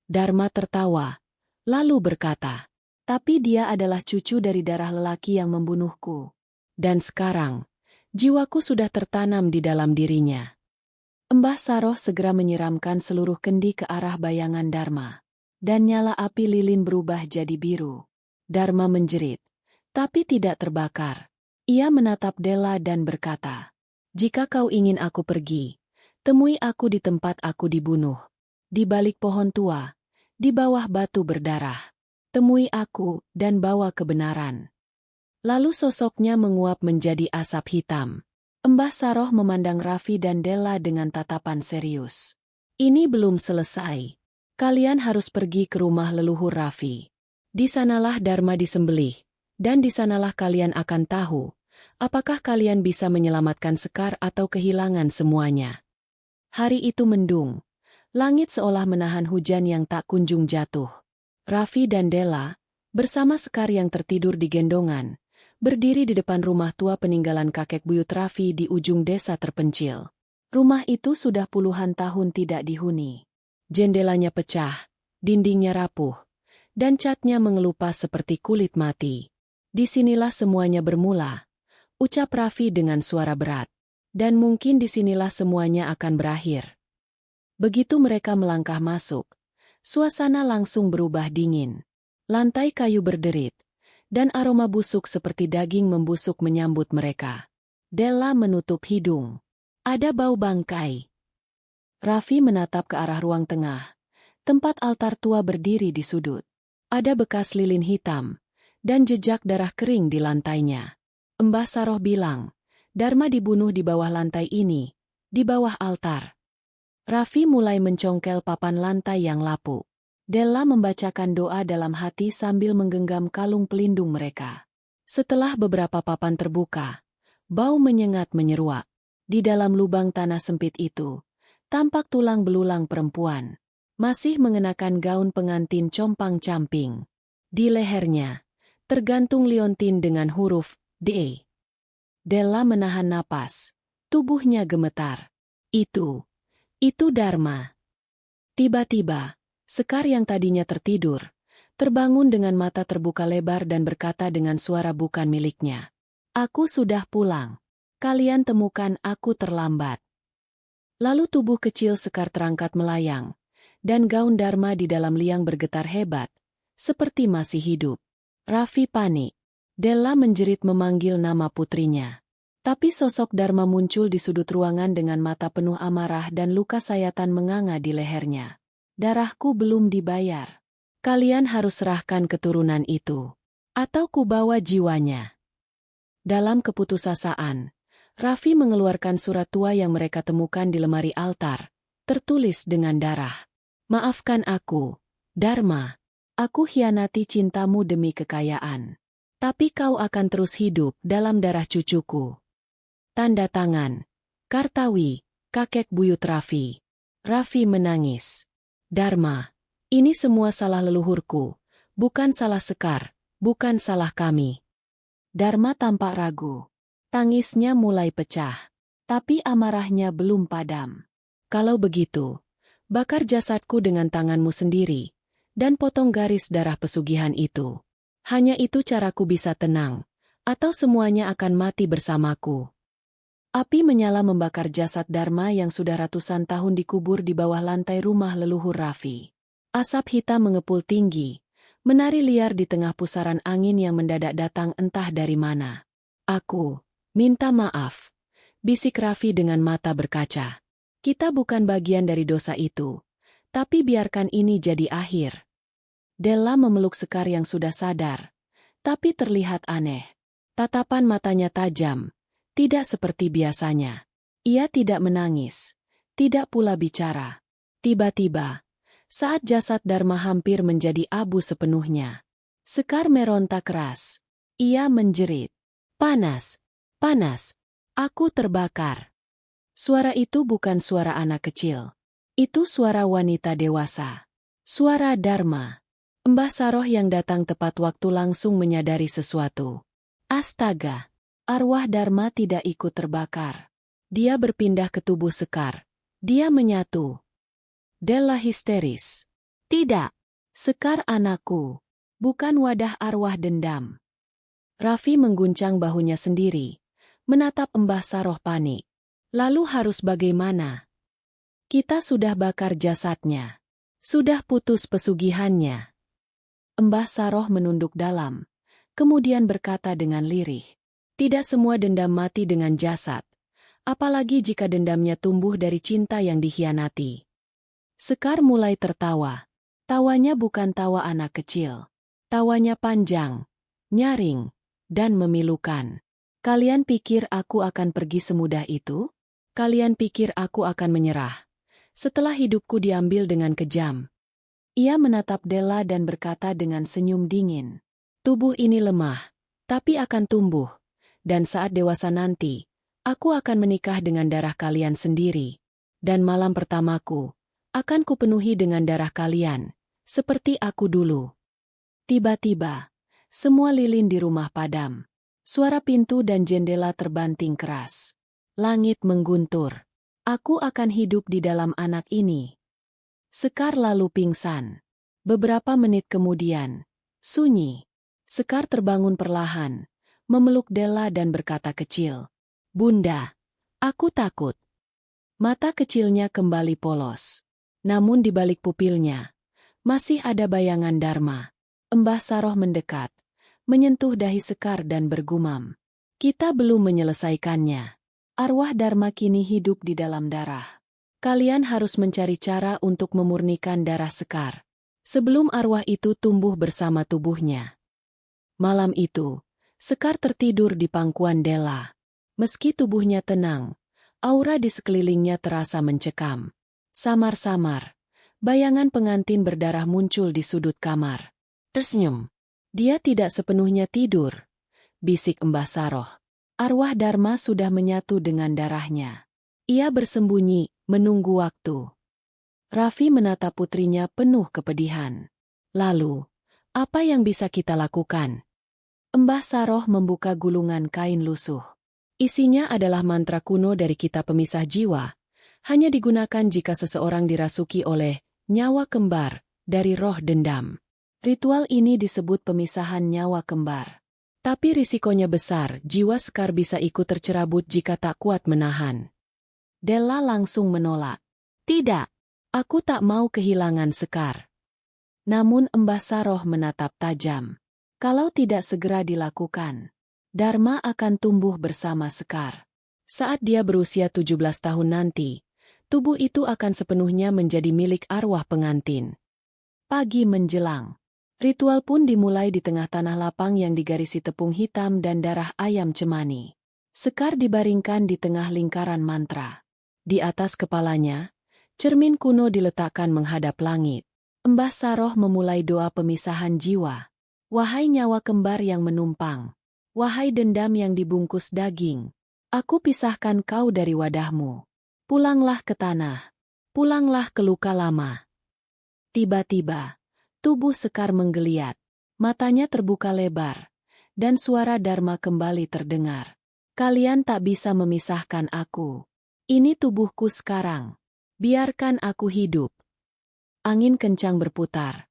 Dharma tertawa, lalu berkata, tapi dia adalah cucu dari darah lelaki yang membunuhku. Dan sekarang, jiwaku sudah tertanam di dalam dirinya. Mbah Saroh segera menyiramkan seluruh kendi ke arah bayangan Dharma. Dan nyala api lilin berubah jadi biru. Dharma menjerit, tapi tidak terbakar. Ia menatap Della dan berkata, jika kau ingin aku pergi, temui aku di tempat aku dibunuh. Di balik pohon tua, di bawah batu berdarah. Temui aku dan bawa kebenaran. Lalu sosoknya menguap menjadi asap hitam. Mbah Saroh memandang Raffi dan Della dengan tatapan serius. Ini belum selesai. Kalian harus pergi ke rumah leluhur Raffi. Di sanalah Dharma disembelih, dan di sanalah kalian akan tahu, apakah kalian bisa menyelamatkan Sekar atau kehilangan semuanya. Hari itu mendung. Langit seolah menahan hujan yang tak kunjung jatuh. Raffi dan Della, bersama Sekar yang tertidur di gendongan, berdiri di depan rumah tua peninggalan kakek buyut Raffi di ujung desa terpencil. Rumah itu sudah puluhan tahun tidak dihuni. Jendelanya pecah, dindingnya rapuh, dan catnya mengelupas seperti kulit mati. Disinilah semuanya bermula, ucap Raffi dengan suara berat. Dan mungkin disinilah semuanya akan berakhir. Begitu mereka melangkah masuk, suasana langsung berubah dingin. Lantai kayu berderit, dan aroma busuk seperti daging membusuk menyambut mereka. Della menutup hidung. Ada bau bangkai. Raffi menatap ke arah ruang tengah, tempat altar tua berdiri di sudut. Ada bekas lilin hitam, dan jejak darah kering di lantainya. Mbah Saroh bilang, Dharma dibunuh di bawah lantai ini, di bawah altar. Raffi mulai mencongkel papan lantai yang lapuk. Della membacakan doa dalam hati sambil menggenggam kalung pelindung mereka. Setelah beberapa papan terbuka, bau menyengat menyeruak. Di dalam lubang tanah sempit itu, tampak tulang belulang perempuan. Masih mengenakan gaun pengantin compang-camping. Di lehernya, tergantung liontin dengan huruf D. Della menahan napas. Tubuhnya gemetar. Itu Dharma. Tiba-tiba, Sekar yang tadinya tertidur, terbangun dengan mata terbuka lebar dan berkata dengan suara bukan miliknya. Aku sudah pulang. Kalian temukan aku terlambat. Lalu tubuh kecil Sekar terangkat melayang, dan gaun Dharma di dalam liang bergetar hebat, seperti masih hidup. Raffi panik. Della menjerit memanggil nama putrinya. Tapi sosok Dharma muncul di sudut ruangan dengan mata penuh amarah dan luka sayatan menganga di lehernya. Darahku belum dibayar. Kalian harus serahkan keturunan itu. Atau kubawa jiwanya. Dalam keputusasaan, Raffi mengeluarkan surat tua yang mereka temukan di lemari altar, tertulis dengan darah. Maafkan aku, Dharma. Aku hianati cintamu demi kekayaan. Tapi kau akan terus hidup dalam darah cucuku. Tanda tangan. Kartawi, kakek buyut Raffi. Raffi menangis. Dharma, ini semua salah leluhurku, bukan salah Sekar, bukan salah kami. Dharma tampak ragu. Tangisnya mulai pecah. Tapi amarahnya belum padam. Kalau begitu, bakar jasadku dengan tanganmu sendiri, dan potong garis darah pesugihan itu. Hanya itu caraku bisa tenang, atau semuanya akan mati bersamaku. Api menyala membakar jasad Dharma yang sudah ratusan tahun dikubur di bawah lantai rumah leluhur Raffi. Asap hitam mengepul tinggi, menari liar di tengah pusaran angin yang mendadak datang entah dari mana. Aku minta maaf, bisik Raffi dengan mata berkaca. Kita bukan bagian dari dosa itu, tapi biarkan ini jadi akhir. Della memeluk Sekar yang sudah sadar, tapi terlihat aneh. Tatapan matanya tajam, tidak seperti biasanya. Ia tidak menangis, tidak pula bicara. Tiba-tiba, saat jasad Dharma hampir menjadi abu sepenuhnya, Sekar meronta keras. Ia menjerit, "Panas, panas, aku terbakar." Suara itu bukan suara anak kecil. Itu suara wanita dewasa. Suara Dharma. Mbah Saroh yang datang tepat waktu langsung menyadari sesuatu. Astaga, arwah Dharma tidak ikut terbakar. Dia berpindah ke tubuh Sekar. Dia menyatu. Della histeris. Tidak, Sekar anakku. Bukan wadah arwah dendam. Raffi mengguncang bahunya sendiri, menatap Mbah Saroh panik. Lalu harus bagaimana? Kita sudah bakar jasadnya. Sudah putus pesugihannya. Mbah Saroh menunduk dalam, kemudian berkata dengan lirih. Tidak semua dendam mati dengan jasad, apalagi jika dendamnya tumbuh dari cinta yang dikhianati. Sekar mulai tertawa. Tawanya bukan tawa anak kecil. Tawanya panjang, nyaring, dan memilukan. Kalian pikir aku akan pergi semudah itu? Kalian pikir aku akan menyerah setelah hidupku diambil dengan kejam? Ia menatap Della dan berkata dengan senyum dingin. Tubuh ini lemah, tapi akan tumbuh. Dan saat dewasa nanti, aku akan menikah dengan darah kalian sendiri. Dan malam pertamaku akan kupenuhi dengan darah kalian, seperti aku dulu. Tiba-tiba, semua lilin di rumah padam. Suara pintu dan jendela terbanting keras. Langit mengguntur. Aku akan hidup di dalam anak ini. Sekar lalu pingsan. Beberapa menit kemudian, sunyi. Sekar terbangun perlahan, memeluk Della dan berkata kecil, "Bunda, aku takut." Mata kecilnya kembali polos. Namun di balik pupilnya, masih ada bayangan Dharma. Mbah Saroh mendekat, menyentuh dahi Sekar dan bergumam. Kita belum menyelesaikannya. Arwah Dharma kini hidup di dalam darah. Kalian harus mencari cara untuk memurnikan darah Sekar, sebelum arwah itu tumbuh bersama tubuhnya. Malam itu, Sekar tertidur di pangkuan Della. Meski tubuhnya tenang, aura di sekelilingnya terasa mencekam. Samar-samar, bayangan pengantin berdarah muncul di sudut kamar. Tersenyum. Dia tidak sepenuhnya tidur, bisik Mbah Saroh. Arwah Dharma sudah menyatu dengan darahnya. Ia bersembunyi, menunggu waktu. Raffi menatap putrinya penuh kepedihan. Lalu, apa yang bisa kita lakukan? Mbah Saroh membuka gulungan kain lusuh. Isinya adalah mantra kuno dari kitab pemisah jiwa, hanya digunakan jika seseorang dirasuki oleh nyawa kembar dari roh dendam. Ritual ini disebut pemisahan nyawa kembar. Tapi risikonya besar, jiwa Sekar bisa ikut tercerabut jika tak kuat menahan. Della langsung menolak. Tidak, aku tak mau kehilangan Sekar. Namun Mbah Saroh menatap tajam. Kalau tidak segera dilakukan, Dharma akan tumbuh bersama Sekar. Saat dia berusia 17 tahun nanti, tubuh itu akan sepenuhnya menjadi milik arwah pengantin. Pagi menjelang. Ritual pun dimulai di tengah tanah lapang yang digarisi tepung hitam dan darah ayam cemani. Sekar dibaringkan di tengah lingkaran mantra. Di atas kepalanya, cermin kuno diletakkan menghadap langit. Mbah Saroh memulai doa pemisahan jiwa. Wahai nyawa kembar yang menumpang, wahai dendam yang dibungkus daging, aku pisahkan kau dari wadahmu. Pulanglah ke tanah, pulanglah ke luka lama. Tiba-tiba, tubuh Sekar menggeliat, matanya terbuka lebar, dan suara Dharma kembali terdengar. Kalian tak bisa memisahkan aku. Ini tubuhku sekarang. Biarkan aku hidup. Angin kencang berputar.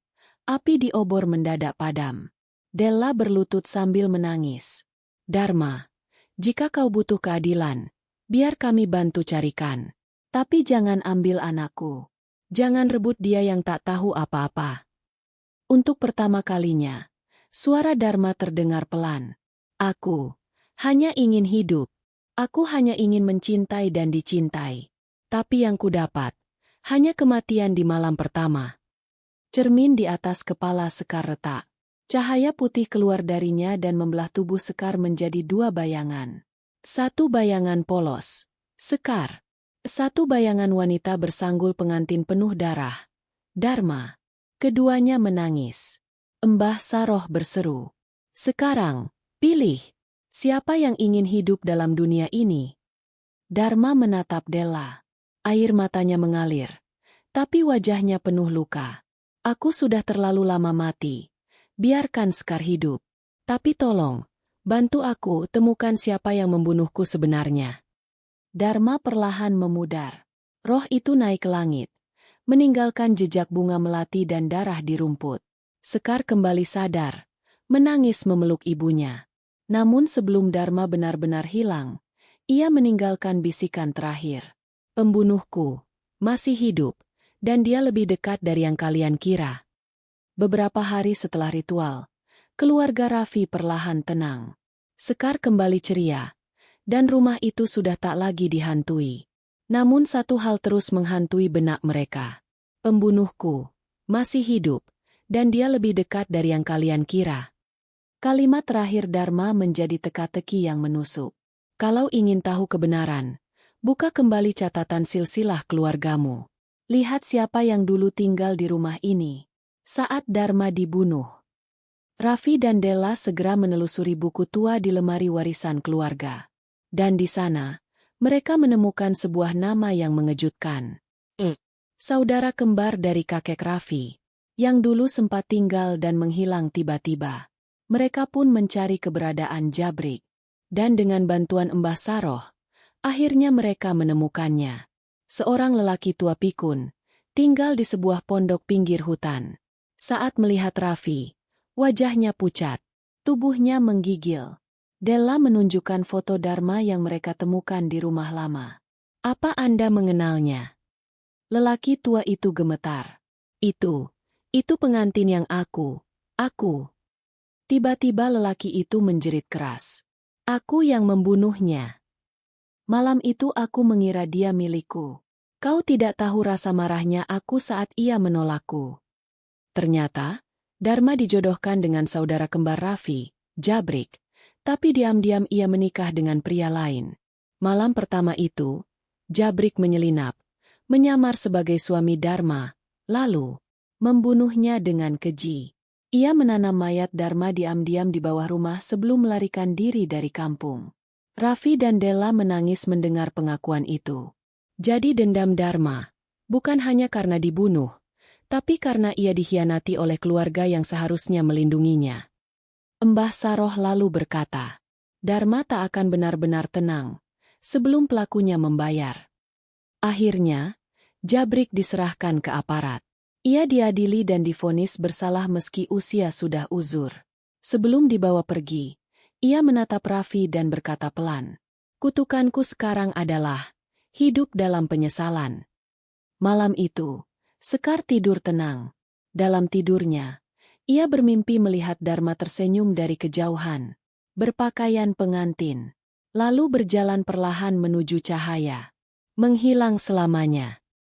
Api di obor mendadak padam. Della berlutut sambil menangis. Dharma, jika kau butuh keadilan, biar kami bantu carikan. Tapi jangan ambil anakku. Jangan rebut dia yang tak tahu apa-apa. Untuk pertama kalinya, suara Dharma terdengar pelan. Aku hanya ingin hidup. Aku hanya ingin mencintai dan dicintai. Tapi yang kudapat, hanya kematian di malam pertama. Cermin di atas kepala Sekar retak. Cahaya putih keluar darinya dan membelah tubuh Sekar menjadi dua bayangan. Satu bayangan polos, Sekar. Satu bayangan wanita bersanggul pengantin penuh darah, Dharma. Keduanya menangis. Mbah Saroh berseru. Sekarang, pilih. Siapa yang ingin hidup dalam dunia ini? Dharma menatap Della. Air matanya mengalir. Tapi wajahnya penuh luka. Aku sudah terlalu lama mati. Biarkan Sekar hidup. Tapi tolong, bantu aku temukan siapa yang membunuhku sebenarnya. Dharma perlahan memudar. Roh itu naik ke langit, meninggalkan jejak bunga melati dan darah di rumput. Sekar kembali sadar, menangis memeluk ibunya. Namun sebelum Dharma benar-benar hilang, ia meninggalkan bisikan terakhir. Pembunuhku masih hidup, dan dia lebih dekat dari yang kalian kira. Beberapa hari setelah ritual, keluarga Raffi perlahan tenang. Sekar kembali ceria, dan rumah itu sudah tak lagi dihantui. Namun satu hal terus menghantui benak mereka. Pembunuhku masih hidup, dan dia lebih dekat dari yang kalian kira. Kalimat terakhir Dharma menjadi teka-teki yang menusuk. Kalau ingin tahu kebenaran, buka kembali catatan silsilah keluargamu. Lihat siapa yang dulu tinggal di rumah ini saat Dharma dibunuh. Raffi dan Della segera menelusuri buku tua di lemari warisan keluarga. Dan di sana, mereka menemukan sebuah nama yang mengejutkan. Saudara kembar dari kakek Raffi, yang dulu sempat tinggal dan menghilang tiba-tiba. Mereka pun mencari keberadaan Jabrik. Dan dengan bantuan Mbah Saroh, akhirnya mereka menemukannya. Seorang lelaki tua pikun, tinggal di sebuah pondok pinggir hutan. Saat melihat Raffi, wajahnya pucat, tubuhnya menggigil. Della menunjukkan foto Dharma yang mereka temukan di rumah lama. Apa Anda mengenalnya? Lelaki tua itu gemetar. Itu pengantin yang aku. Tiba-tiba lelaki itu menjerit keras. Aku yang membunuhnya. Malam itu aku mengira dia milikku. Kau tidak tahu rasa marahnya aku saat ia menolakku. Ternyata, Dharma dijodohkan dengan saudara kembar Raffi, Jabrik. Tapi diam-diam ia menikah dengan pria lain. Malam pertama itu, Jabrik menyelinap, menyamar sebagai suami Dharma, lalu membunuhnya dengan keji. Ia menanam mayat Dharma diam-diam di bawah rumah sebelum melarikan diri dari kampung. Raffi dan Della menangis mendengar pengakuan itu. Jadi dendam Dharma Bukan hanya karena dibunuh, tapi karena ia dikhianati oleh keluarga yang seharusnya melindunginya. Mbah Saroh lalu berkata, Dharma tak akan benar-benar tenang sebelum pelakunya membayar. Akhirnya, Jabrik diserahkan ke aparat. Ia diadili dan divonis bersalah meski usia sudah uzur. Sebelum dibawa pergi, ia menatap Raffi dan berkata pelan, "Kutukanku sekarang adalah hidup dalam penyesalan." Malam itu, Sekar tidur tenang. Dalam tidurnya, ia bermimpi melihat Dharma tersenyum dari kejauhan, berpakaian pengantin, lalu berjalan perlahan menuju cahaya, menghilang selamanya.